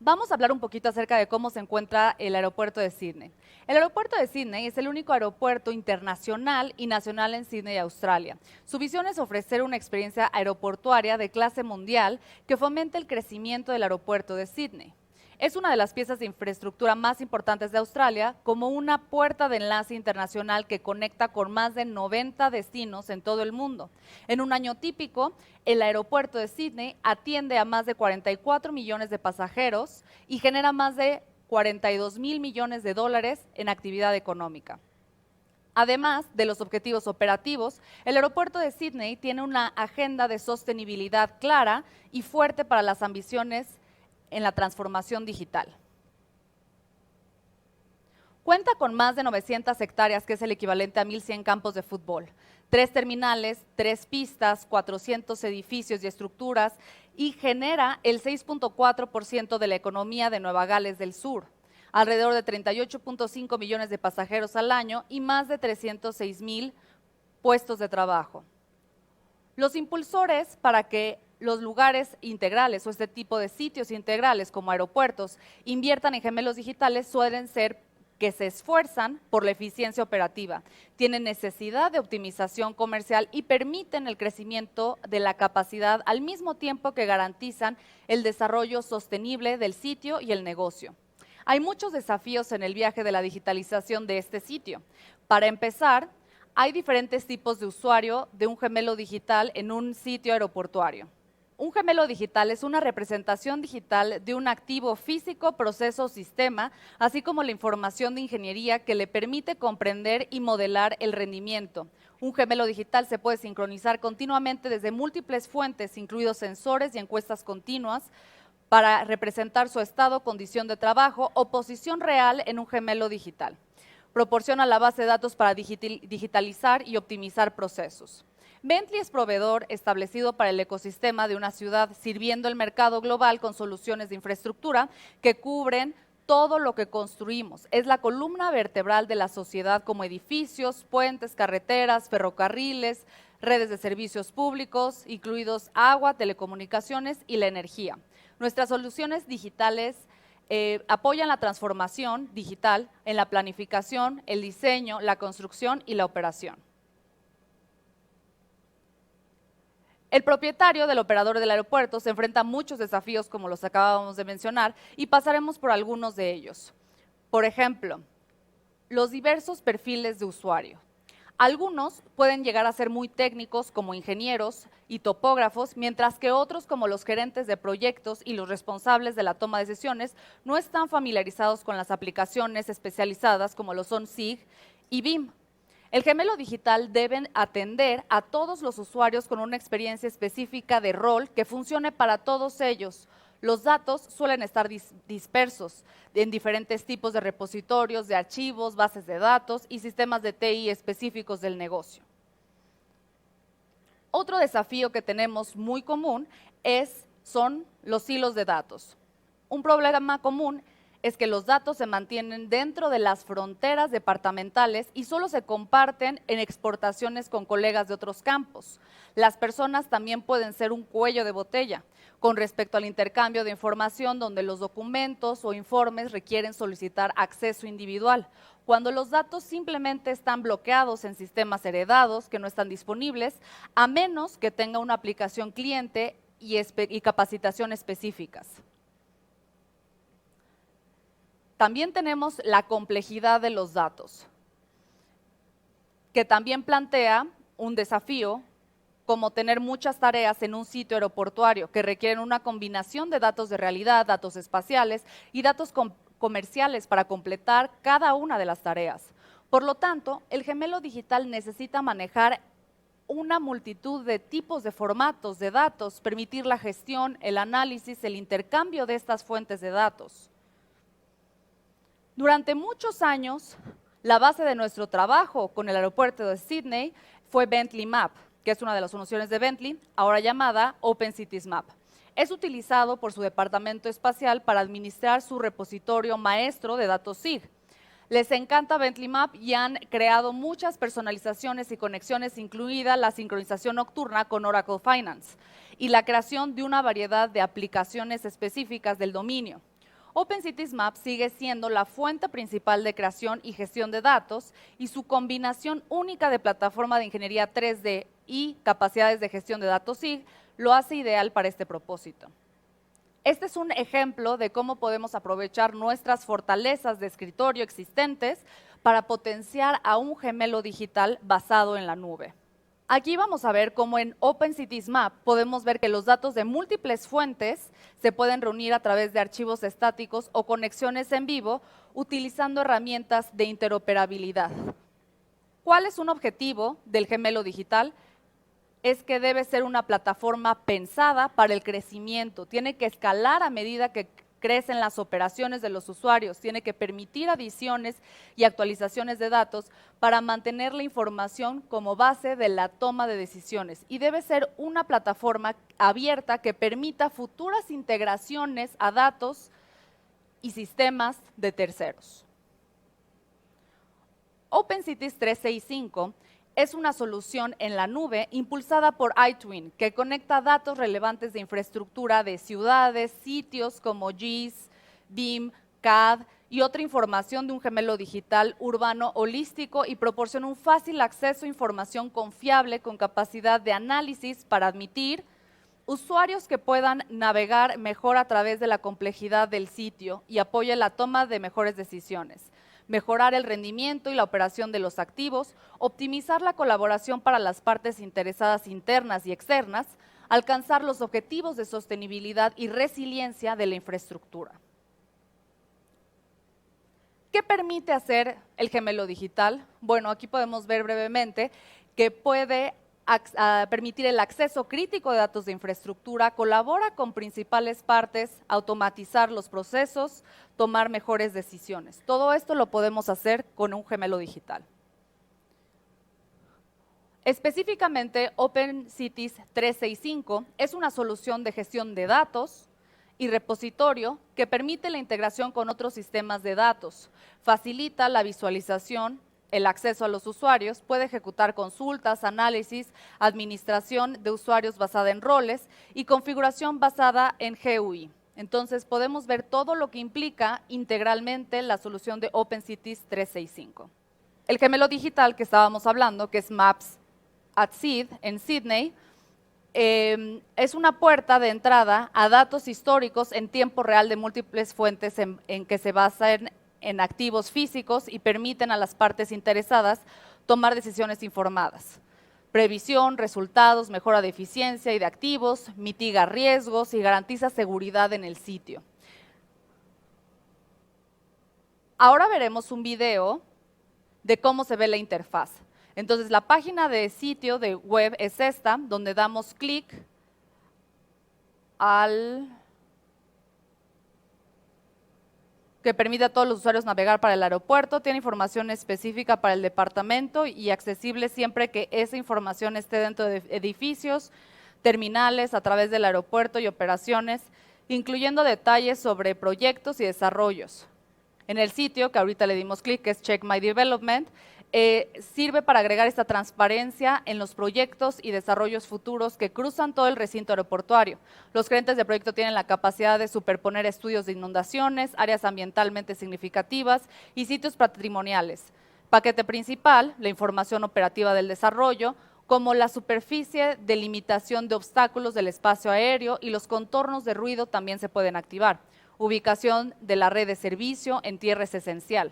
S5: Vamos a hablar un poquito acerca de cómo se encuentra el aeropuerto de Sídney. El aeropuerto de Sídney es el único aeropuerto internacional y nacional en Sídney, Australia. Su visión es ofrecer una experiencia aeroportuaria de clase mundial que fomente el crecimiento del aeropuerto de Sídney. Es una de las piezas de infraestructura más importantes de Australia, como una puerta de enlace internacional que conecta con más de 90 destinos en todo el mundo. En un año típico, el aeropuerto de Sídney atiende a más de 44 millones de pasajeros y genera más de 42,000 millones de dólares en actividad económica. Además de los objetivos operativos, el aeropuerto de Sídney tiene una agenda de sostenibilidad clara y fuerte para las ambiciones en la transformación digital. Cuenta con más de 900 hectáreas, que es el equivalente a 1,100 campos de fútbol, 3 terminales, 3 pistas, 400 edificios y estructuras, y genera el 6.4% de la economía de Nueva Gales del Sur, alrededor de 38.5 millones de pasajeros al año y más de 306,000 puestos de trabajo. Los impulsores para que los lugares integrales o este tipo de sitios integrales como aeropuertos inviertan en gemelos digitales suelen ser que se esfuerzan por la eficiencia operativa, tienen necesidad de optimización comercial y permiten el crecimiento de la capacidad al mismo tiempo que garantizan el desarrollo sostenible del sitio y el negocio. Hay muchos desafíos en el viaje de la digitalización de este sitio. Para empezar, hay diferentes tipos de usuario de un gemelo digital en un sitio aeroportuario. Un gemelo digital es una representación digital de un activo físico, proceso o sistema, así como la información de ingeniería que le permite comprender y modelar el rendimiento. Un gemelo digital se puede sincronizar continuamente desde múltiples fuentes, incluidos sensores y encuestas continuas, para representar su estado, condición de trabajo o posición real en un gemelo digital. Proporciona la base de datos para digitalizar y optimizar procesos. Bentley es proveedor establecido para el ecosistema de una ciudad, sirviendo el mercado global con soluciones de infraestructura que cubren todo lo que construimos. Es la columna vertebral de la sociedad, como edificios, puentes, carreteras, ferrocarriles, redes de servicios públicos, incluidos agua, telecomunicaciones y la energía. Nuestras soluciones digitales apoyan la transformación digital en la planificación, el diseño, la construcción y la operación. El propietario del operador del aeropuerto se enfrenta a muchos desafíos, como los acabábamos de mencionar, y pasaremos por algunos de ellos. Por ejemplo, los diversos perfiles de usuario. Algunos pueden llegar a ser muy técnicos, como ingenieros y topógrafos, mientras que otros, como los gerentes de proyectos y los responsables de la toma de decisiones, no están familiarizados con las aplicaciones especializadas como lo son SIG y BIM. El gemelo digital debe atender a todos los usuarios con una experiencia específica de rol que funcione para todos ellos. Los datos suelen estar dispersos en diferentes tipos de repositorios, de archivos, bases de datos y sistemas de TI específicos del negocio. Otro desafío que tenemos muy común son los silos de datos. Un problema común es que los datos se mantienen dentro de las fronteras departamentales y solo se comparten en exportaciones con colegas de otros campos. Las personas también pueden ser un cuello de botella con respecto al intercambio de información, donde los documentos o informes requieren solicitar acceso individual, cuando los datos simplemente están bloqueados en sistemas heredados que no están disponibles, a menos que tenga una aplicación cliente y capacitación específicas. También tenemos la complejidad de los datos, que también plantea un desafío, como tener muchas tareas en un sitio aeroportuario que requieren una combinación de datos de realidad, datos espaciales y datos comerciales para completar cada una de las tareas. Por lo tanto, el gemelo digital necesita manejar una multitud de tipos de formatos de datos, permitir la gestión, el análisis, el intercambio de estas fuentes de datos. Durante muchos años, la base de nuestro trabajo con el aeropuerto de Sídney fue Bentley Map, que es una de las soluciones de Bentley, ahora llamada Open Cities Map. Es utilizado por su departamento espacial para administrar su repositorio maestro de datos SIG. Les encanta Bentley Map y han creado muchas personalizaciones y conexiones, incluida la sincronización nocturna con Oracle Finance y la creación de una variedad de aplicaciones específicas del dominio. OpenCitiesMap sigue siendo la fuente principal de creación y gestión de datos y su combinación única de plataforma de ingeniería 3D y capacidades de gestión de datos SIG lo hace ideal para este propósito. Este es un ejemplo de cómo podemos aprovechar nuestras fortalezas de escritorio existentes para potenciar a un gemelo digital basado en la nube. Aquí vamos a ver cómo en OpenCitiesMap podemos ver que los datos de múltiples fuentes se pueden reunir a través de archivos estáticos o conexiones en vivo utilizando herramientas de interoperabilidad. ¿Cuál es un objetivo del gemelo digital? Es que debe ser una plataforma pensada para el crecimiento, tiene que escalar a medida que crecen las operaciones de los usuarios, tiene que permitir adiciones y actualizaciones de datos para mantener la información como base de la toma de decisiones y debe ser una plataforma abierta que permita futuras integraciones a datos y sistemas de terceros. OpenCities 365 es una solución en la nube impulsada por iTwin que conecta datos relevantes de infraestructura de ciudades, sitios como GIS, BIM, CAD y otra información de un gemelo digital urbano holístico y proporciona un fácil acceso a información confiable con capacidad de análisis para admitir usuarios que puedan navegar mejor a través de la complejidad del sitio y apoye la toma de mejores decisiones. Mejorar el rendimiento y la operación de los activos, optimizar la colaboración para las partes interesadas internas y externas, alcanzar los objetivos de sostenibilidad y resiliencia de la infraestructura. ¿Qué permite hacer el gemelo digital? Bueno, aquí podemos ver brevemente que puede permitir el acceso crítico de datos de infraestructura, colabora con principales partes, automatizar los procesos, tomar mejores decisiones. Todo esto lo podemos hacer con un gemelo digital. Específicamente, OpenCities 365 es una solución de gestión de datos y repositorio que permite la integración con otros sistemas de datos, facilita la visualización, el acceso a los usuarios, puede ejecutar consultas, análisis, administración de usuarios basada en roles y configuración basada en GUI. Entonces podemos ver todo lo que implica integralmente la solución de OpenCities 365. El gemelo digital que estábamos hablando, que es Maps at Seed en Sydney, es una puerta de entrada a datos históricos en tiempo real de múltiples fuentes en que se basan en activos físicos y permiten a las partes interesadas tomar decisiones informadas. Previsión, resultados, mejora de eficiencia y de activos, mitiga riesgos y garantiza seguridad en el sitio. Ahora veremos un video de cómo se ve la interfaz. Entonces, la página de sitio de web es esta, donde damos clic al que permite a todos los usuarios navegar para el aeropuerto, tiene información específica para el departamento y accesible siempre que esa información esté dentro de edificios, terminales, a través del aeropuerto y operaciones, incluyendo detalles sobre proyectos y desarrollos. En el sitio, que ahorita le dimos clic, que es Check My Development, sirve para agregar esta transparencia en los proyectos y desarrollos futuros que cruzan todo el recinto aeroportuario. Los gerentes de proyecto tienen la capacidad de superponer estudios de inundaciones, áreas ambientalmente significativas y sitios patrimoniales. Paquete principal, la información operativa del desarrollo, como la superficie de limitación de obstáculos del espacio aéreo y los contornos de ruido también se pueden activar. Ubicación de la red de servicio en tierra es esencial.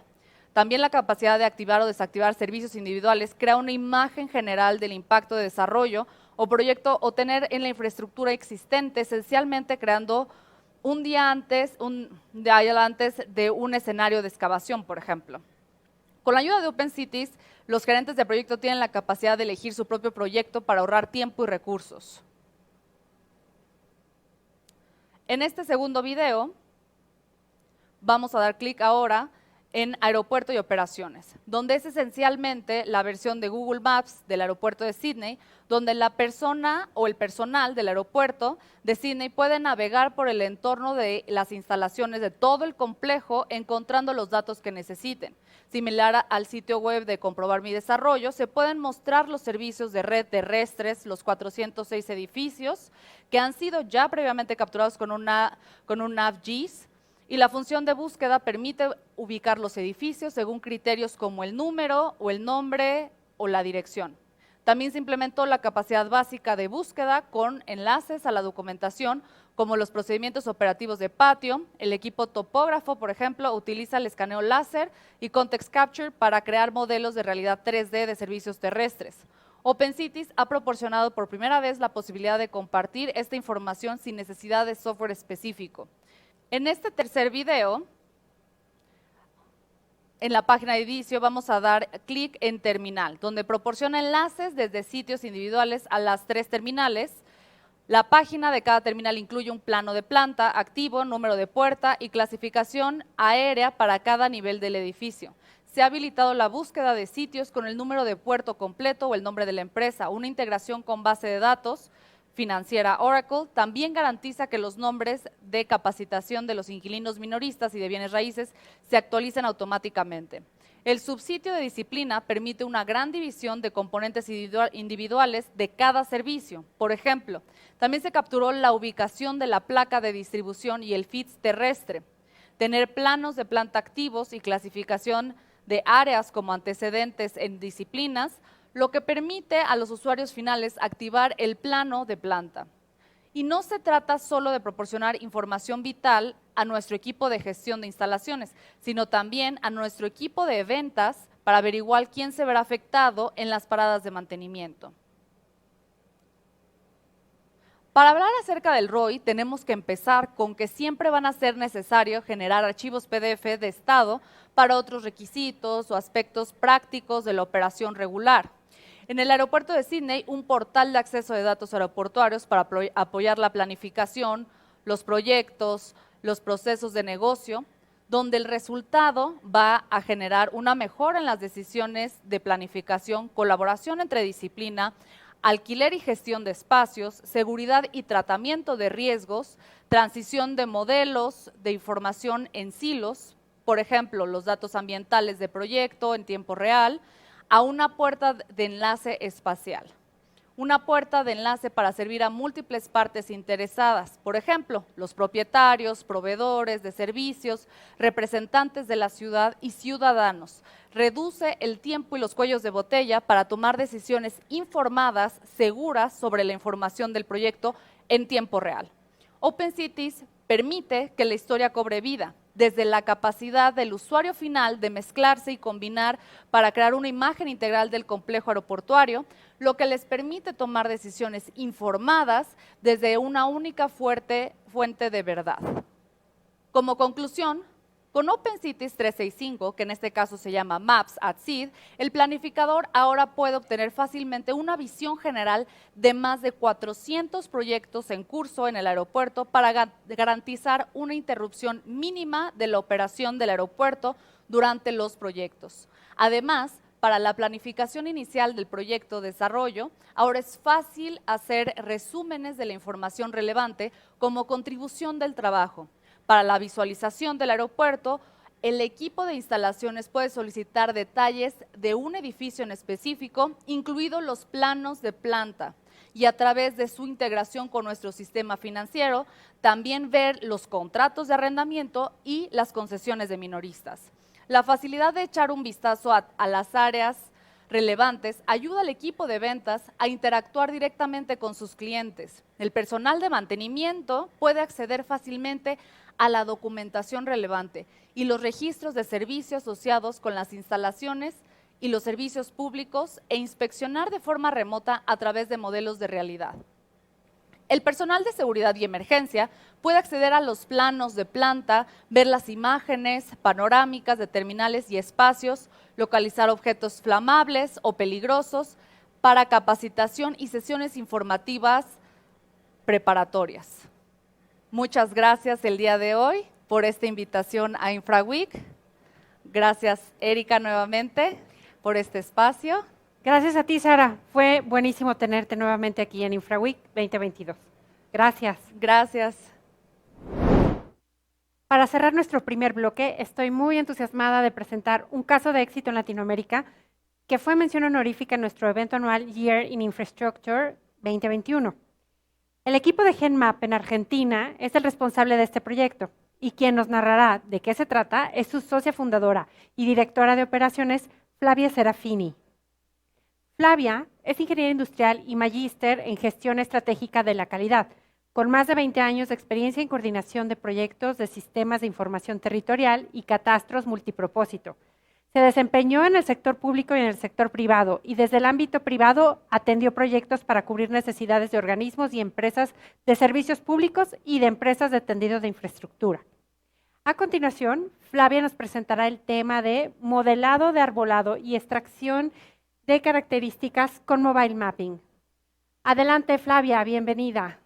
S5: También la capacidad de activar o desactivar servicios individuales crea una imagen general del impacto de desarrollo o proyecto o tener en la infraestructura existente, esencialmente creando un día antes de un escenario de excavación, por ejemplo. Con la ayuda de OpenCities, los gerentes de proyecto tienen la capacidad de elegir su propio proyecto para ahorrar tiempo y recursos. En este segundo video, vamos a dar clic ahora en aeropuerto y operaciones, donde es esencialmente la versión de Google Maps del aeropuerto de Sydney, donde la persona o el personal del aeropuerto de Sydney puede navegar por el entorno de las instalaciones de todo el complejo, encontrando los datos que necesiten. Similar al sitio web de Comprobar mi desarrollo, se pueden mostrar los servicios de red terrestres, los 406 edificios que han sido ya previamente capturados con un NavGIS, Y la función de búsqueda permite ubicar los edificios según criterios como el número o el nombre o la dirección. También se implementó la capacidad básica de búsqueda con enlaces a la documentación, como los procedimientos operativos de patio. El equipo topógrafo, por ejemplo, utiliza el escaneo láser y context capture para crear modelos de realidad 3D de servicios terrestres. OpenCities ha proporcionado por primera vez la posibilidad de compartir esta información sin necesidad de software específico. En este tercer video, en la página de inicio, vamos a dar clic en terminal, donde proporciona enlaces desde sitios individuales a las 3 terminales. La página de cada terminal incluye un plano de planta activo, número de puerta y clasificación aérea para cada nivel del edificio. Se ha habilitado la búsqueda de sitios con el número de puerto completo o el nombre de la empresa. Una integración con base de datos financiera Oracle también garantiza que los nombres de capacitación de los inquilinos minoristas y de bienes raíces se actualicen automáticamente. El subsitio de disciplina permite una gran división de componentes individuales de cada servicio. Por ejemplo, también se capturó la ubicación de la placa de distribución y el FITS terrestre. Tener planos de planta activos y clasificación de áreas como antecedentes en disciplinas, lo que permite a los usuarios finales activar el plano de planta. Y no se trata solo de proporcionar información vital a nuestro equipo de gestión de instalaciones, sino también a nuestro equipo de ventas para averiguar quién se verá afectado en las paradas de mantenimiento. Para hablar acerca del ROI, tenemos que empezar con que siempre van a ser necesario generar archivos PDF de estado para otros requisitos o aspectos prácticos de la operación regular. En el aeropuerto de Sydney, un portal de acceso de datos aeroportuarios para apoyar la planificación, los proyectos, los procesos de negocio, donde el resultado va a generar una mejora en las decisiones de planificación, colaboración entre disciplina, alquiler y gestión de espacios, seguridad y tratamiento de riesgos, transición de modelos de información en silos, por ejemplo, los datos ambientales de proyecto en tiempo real, a una puerta de enlace espacial. Una puerta de enlace para servir a múltiples partes interesadas, por ejemplo, los propietarios, proveedores de servicios, representantes de la ciudad y ciudadanos. Reduce el tiempo y los cuellos de botella para tomar decisiones informadas, seguras sobre la información del proyecto en tiempo real. OpenCities permite que la historia cobre vida, desde la capacidad del usuario final de mezclarse y combinar para crear una imagen integral del complejo aeroportuario, lo que les permite tomar decisiones informadas desde una única fuente de verdad. Como conclusión, con OpenCities 365, que en este caso se llama Maps at Sea, el planificador ahora puede obtener fácilmente una visión general de más de 400 proyectos en curso en el aeropuerto para garantizar una interrupción mínima de la operación del aeropuerto durante los proyectos. Además, para la planificación inicial del proyecto de desarrollo, ahora es fácil hacer resúmenes de la información relevante como contribución del trabajo. Para la visualización del aeropuerto, el equipo de instalaciones puede solicitar detalles de un edificio en específico, incluidos los planos de planta, y a través de su integración con nuestro sistema financiero, también ver los contratos de arrendamiento y las concesiones de minoristas. La facilidad de echar un vistazo a las áreas relevantes ayuda al equipo de ventas a interactuar directamente con sus clientes. El personal de mantenimiento puede acceder fácilmente a la documentación relevante y los registros de servicio asociados con las instalaciones y los servicios públicos e inspeccionar de forma remota a través de modelos de realidad. El personal de seguridad y emergencia puede acceder a los planos de planta, ver las imágenes panorámicas de terminales y espacios, localizar objetos flamables o peligrosos para capacitación y sesiones informativas preparatorias. Muchas gracias el día de hoy por esta invitación a InfraWeek. Gracias, Erika, nuevamente por este espacio.
S1: Gracias a ti, Sara. Fue buenísimo tenerte nuevamente aquí en InfraWeek 2022. Gracias.
S5: Gracias.
S1: Para cerrar nuestro primer bloque, estoy muy entusiasmada de presentar un caso de éxito en Latinoamérica que fue mención honorífica en nuestro evento anual Year in Infrastructure 2021. El equipo de GenMap en Argentina es el responsable de este proyecto y quien nos narrará de qué se trata es su socia fundadora y directora de operaciones, Flavia Serafini. Flavia es ingeniera industrial y magíster en gestión estratégica de la calidad, con más de 20 años de experiencia en coordinación de proyectos de sistemas de información territorial y catastros multipropósito. Se desempeñó en el sector público y en el sector privado, y desde el ámbito privado atendió proyectos para cubrir necesidades de organismos y empresas de servicios públicos y de empresas de tendido de infraestructura. A continuación, Flavia nos presentará el tema de modelado de arbolado y extracción de características con mobile mapping. Adelante, Flavia, bienvenida.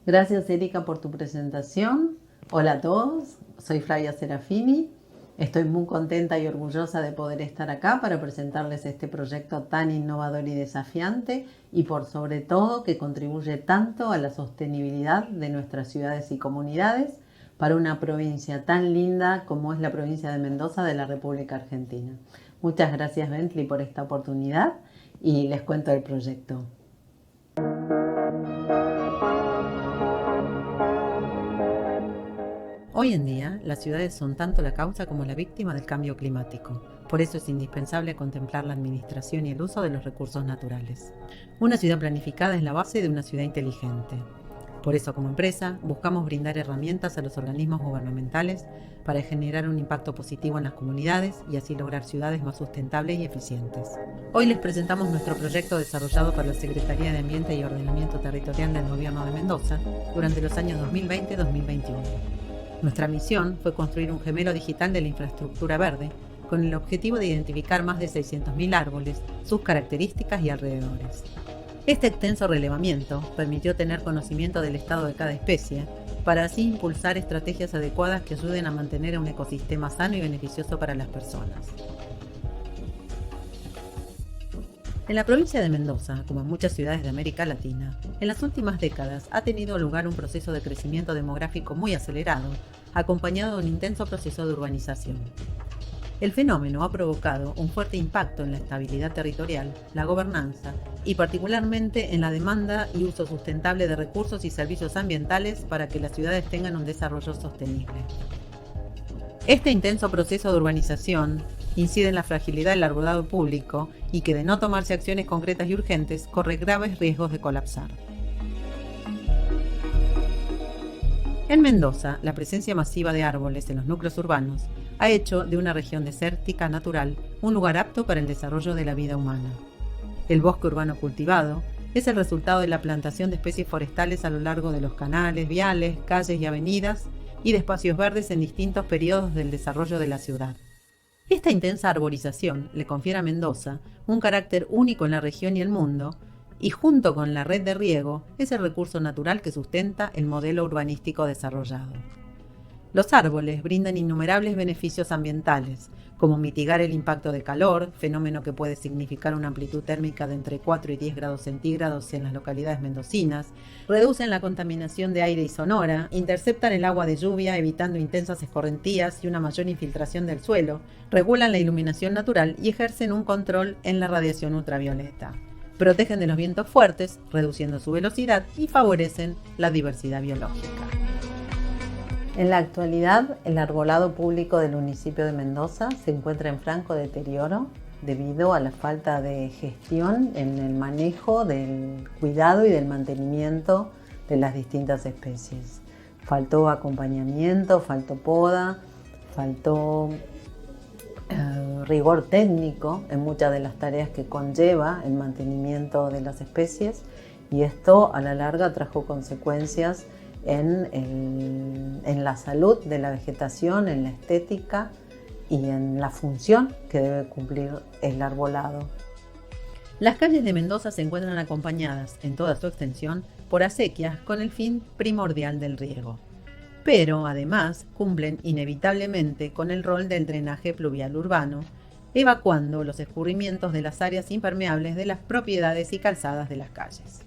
S6: Gracias, Erika, por tu presentación. Hola a todos, soy Flavia Serafini. Estoy muy contenta y orgullosa de poder estar acá para presentarles este proyecto tan innovador y desafiante y por sobre todo que contribuye tanto a la sostenibilidad de nuestras ciudades y comunidades para una provincia tan linda como es la provincia de Mendoza de la República Argentina. Muchas gracias, Bentley, por esta oportunidad y les cuento el proyecto. Hoy en día, las ciudades son tanto la causa como la víctima del cambio climático. Por eso es indispensable contemplar la administración y el uso de los recursos naturales. Una ciudad planificada es la base de una ciudad inteligente. Por eso, como empresa, buscamos brindar herramientas a los organismos gubernamentales para generar un impacto positivo en las comunidades y así lograr ciudades más sustentables y eficientes. Hoy les presentamos nuestro proyecto desarrollado por la Secretaría de Ambiente y Ordenamiento Territorial del Gobierno de Mendoza durante los años 2020-2021. Nuestra misión fue construir un gemelo digital de la infraestructura verde con el objetivo de identificar más de 600.000 árboles, sus características y alrededores. Este extenso relevamiento permitió tener conocimiento del estado de cada especie para así impulsar estrategias adecuadas que ayuden a mantener un ecosistema sano y beneficioso para las personas. En la provincia de Mendoza, como en muchas ciudades de América Latina, en las últimas décadas ha tenido lugar un proceso de crecimiento demográfico muy acelerado, acompañado de un intenso proceso de urbanización. El fenómeno ha provocado un fuerte impacto en la estabilidad territorial, la gobernanza y particularmente en la demanda y uso sustentable de recursos y servicios ambientales para que las ciudades tengan un desarrollo sostenible. Este intenso proceso de urbanización incide en la fragilidad del arbolado público y que de no tomarse acciones concretas y urgentes corre graves riesgos de colapsar. En Mendoza, la presencia masiva de árboles en los núcleos urbanos ha hecho de una región desértica natural un lugar apto para el desarrollo de la vida humana. El bosque urbano cultivado es el resultado de la plantación de especies forestales a lo largo de los canales, viales, calles y avenidas y de espacios verdes en distintos periodos del desarrollo de la ciudad. Esta intensa arborización le confiere a Mendoza un carácter único en la región y el mundo, y junto con la red de riego es el recurso natural que sustenta el modelo urbanístico desarrollado. Los árboles brindan innumerables beneficios ambientales, como mitigar el impacto de calor, fenómeno que puede significar una amplitud térmica de entre 4 y 10 grados centígrados en las localidades mendocinas, reducen la contaminación de aire y sonora, interceptan el agua de lluvia evitando intensas escorrentías y una mayor infiltración del suelo, regulan la iluminación natural y ejercen un control en la radiación ultravioleta. Protegen de los vientos fuertes, reduciendo su velocidad y favorecen la diversidad biológica. En la actualidad, el arbolado público del municipio de Mendoza se encuentra en franco deterioro debido a la falta de gestión en el manejo del cuidado y del mantenimiento de las distintas especies. Faltó acompañamiento, faltó poda, faltó rigor técnico en muchas de las tareas que conlleva el mantenimiento de las especies, y esto a la larga trajo consecuencias en la salud de la vegetación, en la estética y en la función que debe cumplir el arbolado. Las calles de Mendoza se encuentran acompañadas en toda su extensión por acequias con el fin primordial del riego, pero además cumplen inevitablemente con el rol del drenaje pluvial urbano, evacuando los escurrimientos de las áreas impermeables de las propiedades y calzadas de las calles.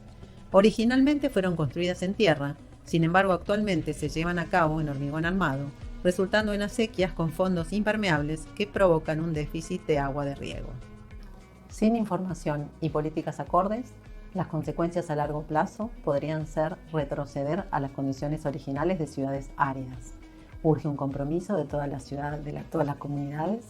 S6: Originalmente fueron construidas en tierra, sin embargo actualmente se llevan a cabo en hormigón armado, resultando en acequias con fondos impermeables que provocan un déficit de agua de riego. Sin información y políticas acordes, las consecuencias a largo plazo podrían ser retroceder a las condiciones originales de ciudades áridas. urge un compromiso de toda la ciudad, todas las comunidades,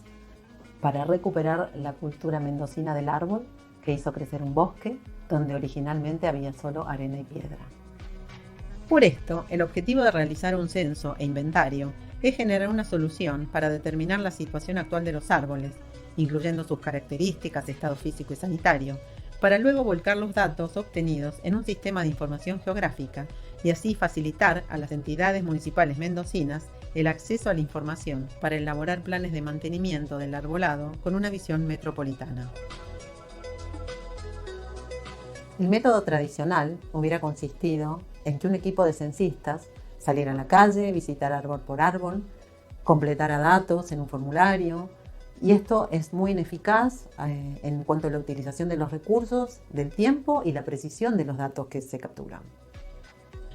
S6: para recuperar la cultura mendocina del árbol que hizo crecer un bosque donde originalmente había solo arena y piedra. Por esto, el objetivo de realizar un censo e inventario es generar una solución para determinar la situación actual de los árboles, incluyendo sus características, estado físico y sanitario, para luego volcar los datos obtenidos en un sistema de información geográfica y así facilitar a las entidades municipales mendocinas el acceso a la información para elaborar planes de mantenimiento del arbolado con una visión metropolitana. El método tradicional hubiera consistido en que un equipo de censistas saliera a la calle, visitar árbol por árbol, completara datos en un formulario, y esto es muy ineficaz en cuanto a la utilización de los recursos, del tiempo y la precisión de los datos que se capturan.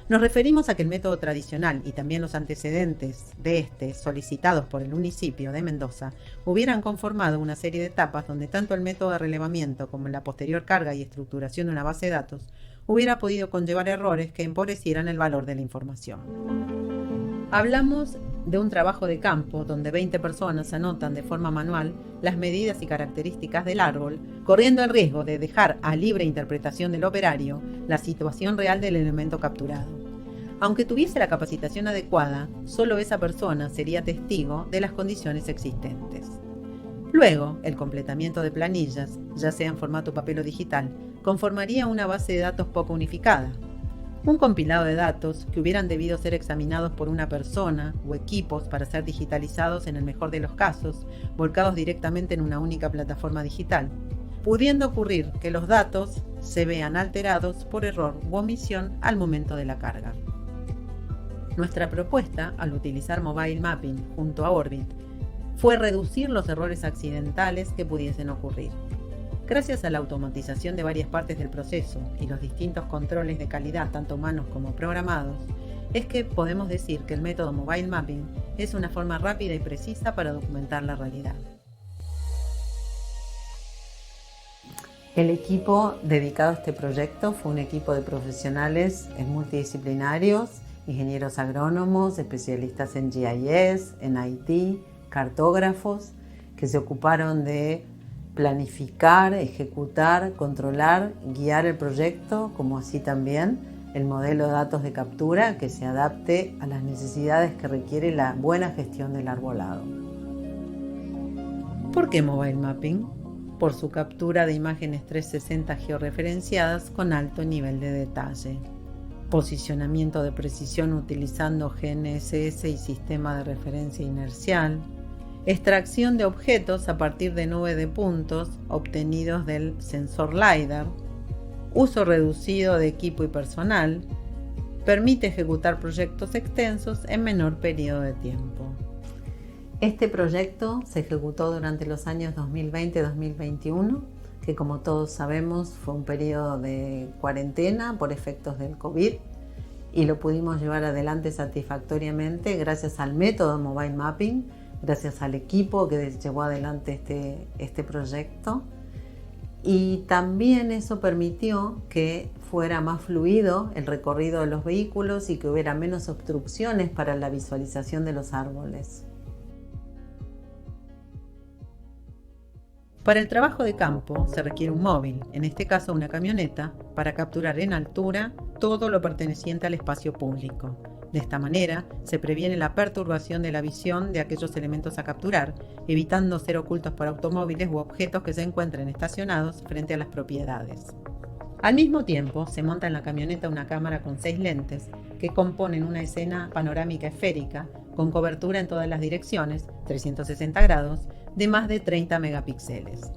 S6: Nos referimos a que el método tradicional y también los antecedentes de este, solicitados por el municipio de Mendoza, hubieran conformado una serie de etapas donde tanto el método de relevamiento como la posterior carga y estructuración de una base de datos hubiera podido conllevar errores que empobrecieran el valor de la información. Hablamos de un trabajo de campo donde 20 personas anotan de forma manual las medidas y características del árbol, corriendo el riesgo de dejar a libre interpretación del operario la situación real del elemento capturado. Aunque tuviese la capacitación adecuada, solo esa persona sería testigo de las condiciones existentes. Luego, el completamiento de planillas, ya sea en formato papel o digital, conformaría una base de datos poco unificada. Un compilado de datos que hubieran debido ser examinados por una persona o equipos para ser digitalizados en el mejor de los casos, volcados directamente en una única plataforma digital, pudiendo ocurrir que los datos se vean alterados por error u omisión al momento de la carga. Nuestra propuesta, al utilizar Mobile Mapping junto a Orbit, fue reducir los errores accidentales que pudiesen ocurrir. Gracias a la automatización de varias partes del proceso y los distintos controles de calidad, tanto humanos como programados, es que podemos decir que el método Mobile Mapping es una forma rápida y precisa para documentar la realidad. El equipo dedicado a este proyecto fue un equipo de profesionales multidisciplinarios, ingenieros agrónomos, especialistas en GIS, en IT, cartógrafos, que se ocuparon de planificar, ejecutar, controlar, guiar el proyecto, como así también el modelo de datos de captura que se adapte a las necesidades que requiere la buena gestión del arbolado. ¿Por qué Mobile Mapping? Por su captura de imágenes 360 georreferenciadas con alto nivel de detalle. Posicionamiento de precisión utilizando GNSS y sistema de referencia inercial. Extracción de objetos a partir de nube de puntos obtenidos del sensor LiDAR. Uso reducido de equipo y personal. Permite ejecutar proyectos extensos en menor periodo de tiempo. Este proyecto se ejecutó durante los años 2020-2021, que como todos sabemos fue un periodo de cuarentena por efectos del COVID, y lo pudimos llevar adelante satisfactoriamente gracias al método Mobile Mapping, gracias al equipo que llevó adelante este proyecto, y también eso permitió que fuera más fluido el recorrido de los vehículos y que hubiera menos obstrucciones para la visualización de los árboles. Para el trabajo de campo se requiere un móvil, en este caso una camioneta, para capturar en altura todo lo perteneciente al espacio público. De esta manera se previene la perturbación de la visión de aquellos elementos a capturar, evitando ser ocultos por automóviles u objetos que se encuentren estacionados frente a las propiedades. Al mismo tiempo, se monta en la camioneta una cámara con 6 lentes que componen una escena panorámica esférica con cobertura en todas las direcciones, 360 grados, de más de 30 megapíxeles.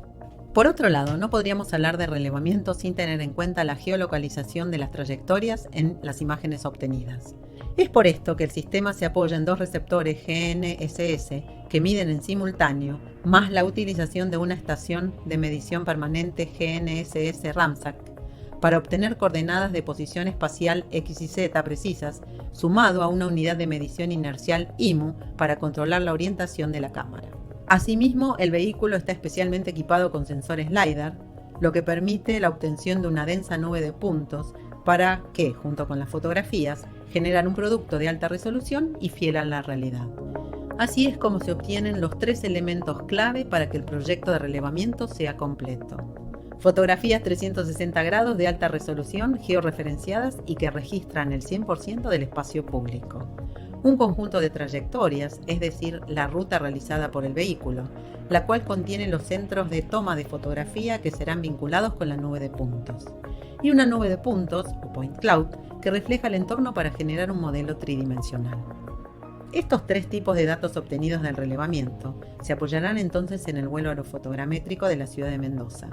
S6: Por otro lado, no podríamos hablar de relevamiento sin tener en cuenta la geolocalización de las trayectorias en las imágenes obtenidas. Es por esto que el sistema se apoya en 2 receptores GNSS que miden en simultáneo, más la utilización de una estación de medición permanente GNSS Ramsat para obtener coordenadas de posición espacial X y Z precisas, sumado a una unidad de medición inercial IMU para controlar la orientación de la cámara. Asimismo, el vehículo está especialmente equipado con sensores LiDAR, lo que permite la obtención de una densa nube de puntos para que, junto con las fotografías, generar un producto de alta resolución y fiel a la realidad. Así es como se obtienen los 3 elementos clave para que el proyecto de relevamiento sea completo. Fotografías 360 grados de alta resolución georreferenciadas y que registran el 100% del espacio público. Un conjunto de trayectorias, es decir, la ruta realizada por el vehículo, la cual contiene los centros de toma de fotografía que serán vinculados con la nube de puntos. Y una nube de puntos, o point cloud, que refleja el entorno para generar un modelo tridimensional. Estos 3 tipos de datos obtenidos del relevamiento se apoyarán entonces en el vuelo aerofotogramétrico de la ciudad de Mendoza.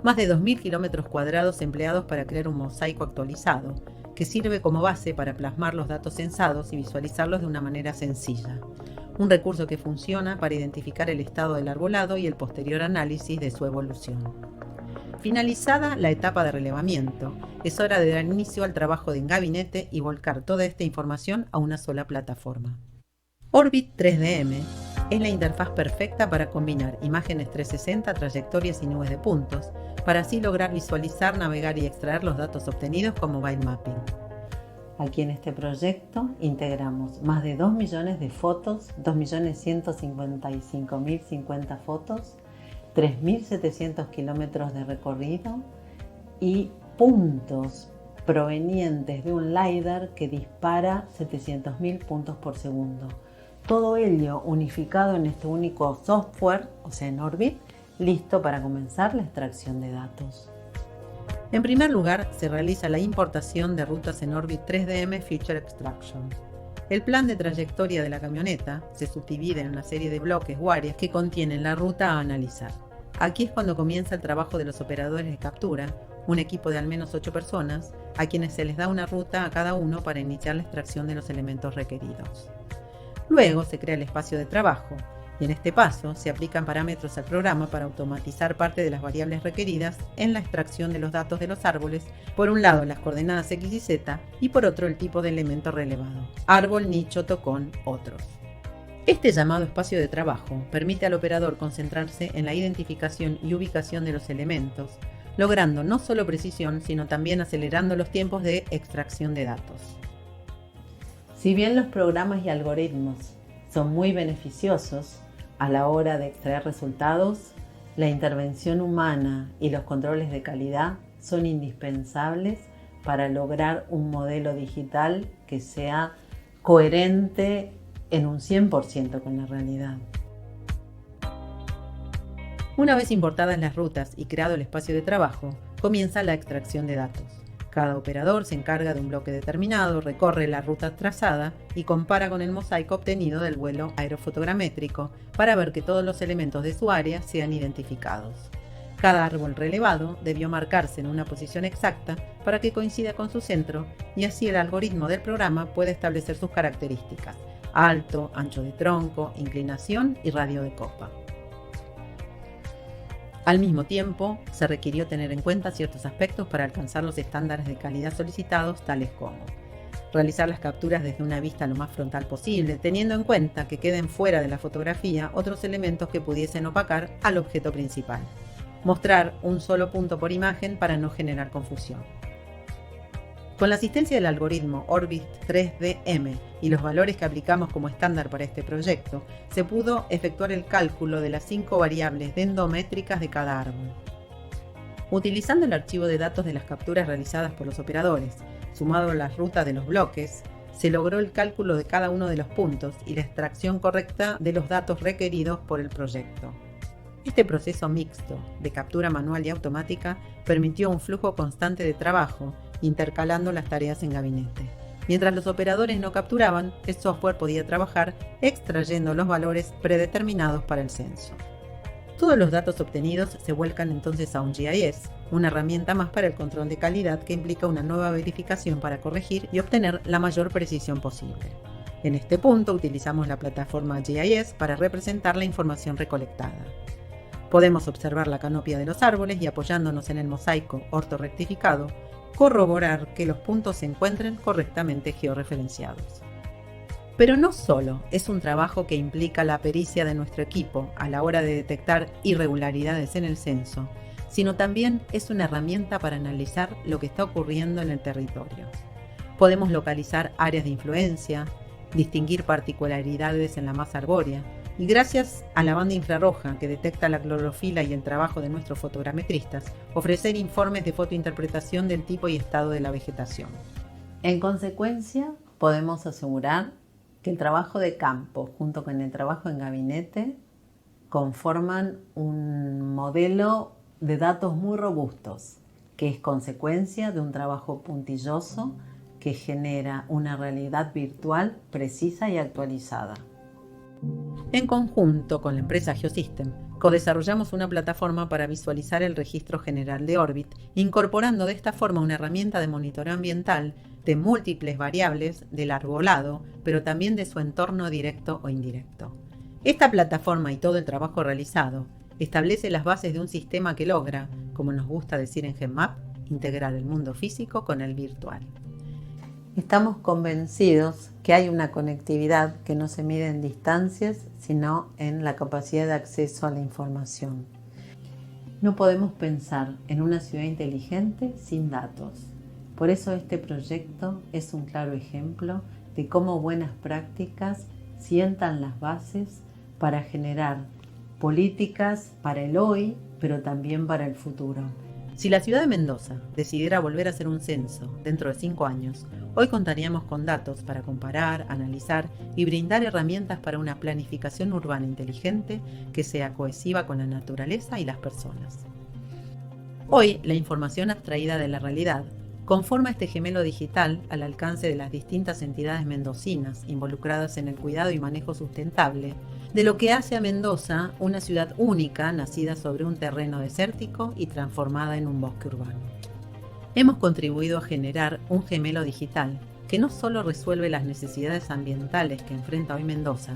S6: Más de 2.000 kilómetros cuadrados empleados para crear un mosaico actualizado, que sirve como base para plasmar los datos censados y visualizarlos de una manera sencilla. Un recurso que funciona para identificar el estado del arbolado y el posterior análisis de su evolución. Finalizada la etapa de relevamiento, es hora de dar inicio al trabajo en gabinete y volcar toda esta información a una sola plataforma. Orbit 3DM es la interfaz perfecta para combinar imágenes 360, trayectorias y nubes de puntos, para así lograr visualizar, navegar y extraer los datos obtenidos como bitemapping. Aquí en este proyecto integramos más de 2 millones de fotos, 2.155.050 fotos, 3.700 kilómetros de recorrido y puntos provenientes de un LiDAR que dispara 700.000 puntos por segundo. Todo ello unificado en este único software, o sea en Orbit, listo para comenzar la extracción de datos. En primer lugar, se realiza la importación de rutas en Orbit 3DM Feature Extraction. El plan de trayectoria de la camioneta se subdivide en una serie de bloques o áreas que contienen la ruta a analizar. Aquí es cuando comienza el trabajo de los operadores de captura, un equipo de al menos 8 personas, a quienes se les da una ruta a cada uno para iniciar la extracción de los elementos requeridos. Luego se crea el espacio de trabajo, y en este paso se aplican parámetros al programa para automatizar parte de las variables requeridas en la extracción de los datos de los árboles, por un lado las coordenadas X y Z y por otro el tipo de elemento relevado, árbol, nicho, tocón, otros. Este llamado espacio de trabajo permite al operador concentrarse en la identificación y ubicación de los elementos, logrando no solo precisión, sino también acelerando los tiempos de extracción de datos. Si bien los programas y algoritmos son muy beneficiosos a la hora de extraer resultados, la intervención humana y los controles de calidad son indispensables para lograr un modelo digital que sea coherente en un 100% con la realidad. Una vez importadas las rutas y creado el espacio de trabajo, comienza la extracción de datos. Cada operador se encarga de un bloque determinado, recorre la ruta trazada y compara con el mosaico obtenido del vuelo aerofotogramétrico para ver que todos los elementos de su área sean identificados. Cada árbol relevado debió marcarse en una posición exacta para que coincida con su centro y así el algoritmo del programa puede establecer sus características: alto, ancho de tronco, inclinación y radio de copa. Al mismo tiempo, se requirió tener en cuenta ciertos aspectos para alcanzar los estándares de calidad solicitados, tales como realizar las capturas desde una vista lo más frontal posible, teniendo en cuenta que queden fuera de la fotografía otros elementos que pudiesen opacar al objeto principal. Mostrar un solo punto por imagen para no generar confusión. Con la asistencia del algoritmo Orbit 3DM y los valores que aplicamos como estándar para este proyecto, se pudo efectuar el cálculo de las 5 variables dendométricas de cada árbol. Utilizando el archivo de datos de las capturas realizadas por los operadores, sumado a las rutas de los bloques, se logró el cálculo de cada uno de los puntos y la extracción correcta de los datos requeridos por el proyecto. Este proceso mixto de captura manual y automática permitió un flujo constante de trabajo, intercalando las tareas en gabinete. Mientras los operadores no capturaban, el software podía trabajar extrayendo los valores predeterminados para el censo. Todos los datos obtenidos se vuelcan entonces a un GIS, una herramienta más para el control de calidad que implica una nueva verificación para corregir y obtener la mayor precisión posible. En este punto utilizamos la plataforma GIS para representar la información recolectada. Podemos observar la canopia de los árboles y, apoyándonos en el mosaico ortorrectificado, corroborar que los puntos se encuentren correctamente georreferenciados. Pero no solo es un trabajo que implica la pericia de nuestro equipo a la hora de detectar irregularidades en el censo, sino también es una herramienta para analizar lo que está ocurriendo en el territorio. Podemos localizar áreas de influencia, distinguir particularidades en la masa arbórea, y gracias a la banda infrarroja que detecta la clorofila y el trabajo de nuestros fotogrametristas, ofrecer informes de fotointerpretación del tipo y estado de la vegetación.
S7: En consecuencia, podemos asegurar que el trabajo de campo junto con el trabajo en gabinete conforman un modelo de datos muy robustos, que es consecuencia de un trabajo puntilloso que genera una realidad virtual precisa y actualizada.
S6: En conjunto con la empresa Geosystem, co-desarrollamos una plataforma para visualizar el registro general de Orbit, incorporando de esta forma una herramienta de monitoreo ambiental de múltiples variables del arbolado, pero también de su entorno directo o indirecto. Esta plataforma y todo el trabajo realizado establece las bases de un sistema que logra, como nos gusta decir en GenMap, integrar el mundo físico con el virtual.
S7: Estamos convencidos que hay una conectividad que no se mide en distancias, sino en la capacidad de acceso a la información. No podemos pensar en una ciudad inteligente sin datos. Por eso este proyecto es un claro ejemplo de cómo buenas prácticas sientan las bases para generar políticas para el hoy, pero también para el futuro.
S6: Si la ciudad de Mendoza decidiera volver a hacer un censo dentro de 5 años, hoy contaríamos con datos para comparar, analizar y brindar herramientas para una planificación urbana inteligente que sea cohesiva con la naturaleza y las personas. Hoy, la información abstraída de la realidad conforma este gemelo digital al alcance de las distintas entidades mendocinas involucradas en el cuidado y manejo sustentable, de lo que hace a Mendoza una ciudad única nacida sobre un terreno desértico y transformada en un bosque urbano. Hemos contribuido a generar un gemelo digital que no solo resuelve las necesidades ambientales que enfrenta hoy Mendoza,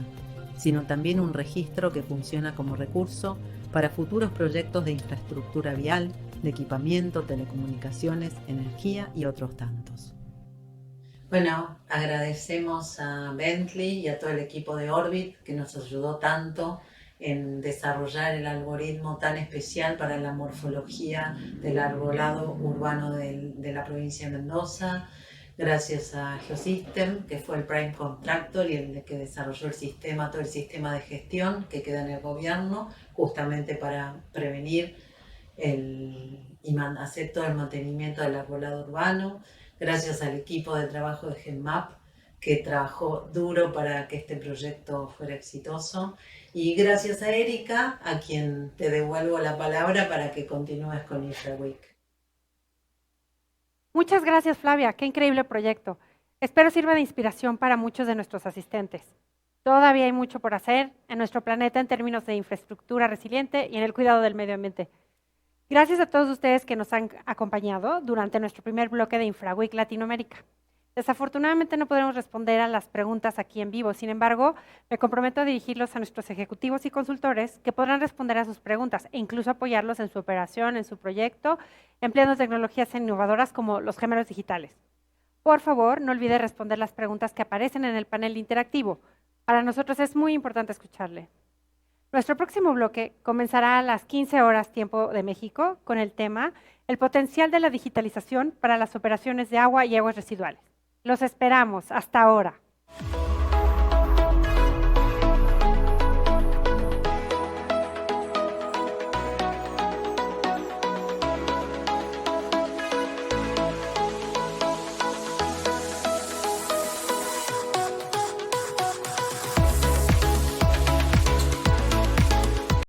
S6: sino también un registro que funciona como recurso para futuros proyectos de infraestructura vial, de equipamiento, telecomunicaciones, energía y otros tantos.
S7: Bueno, agradecemos a Bentley y a todo el equipo de Orbit que nos ayudó tanto en desarrollar el algoritmo tan especial para la morfología del arbolado urbano de la provincia de Mendoza. Gracias a Geosystem, que fue el prime contractor y el que desarrolló el sistema, todo el sistema de gestión que queda en el gobierno, justamente para prevenir y hacer todo el mantenimiento del arbolado urbano. Gracias al equipo de trabajo de GenMap, que trabajó duro para que este proyecto fuera exitoso. Y gracias a Erika, a quien te devuelvo la palabra para que continúes con InfraWeek.
S1: Muchas gracias, Flavia. Qué increíble proyecto. Espero sirva de inspiración para muchos de nuestros asistentes. Todavía hay mucho por hacer en nuestro planeta en términos de infraestructura resiliente y en el cuidado del medio ambiente. Gracias a todos ustedes que nos han acompañado durante nuestro primer bloque de InfraWeek Latinoamérica. Desafortunadamente no podremos responder a las preguntas aquí en vivo, sin embargo, me comprometo a dirigirlos a nuestros ejecutivos y consultores que podrán responder a sus preguntas e incluso apoyarlos en su operación, en su proyecto, empleando tecnologías innovadoras como los gemelos digitales. Por favor, no olvide responder las preguntas que aparecen en el panel interactivo. Para nosotros es muy importante escucharle. Nuestro próximo bloque comenzará a las 15 horas tiempo de México con el tema El potencial de la digitalización para las operaciones de agua y aguas residuales. Los esperamos. Hasta ahora.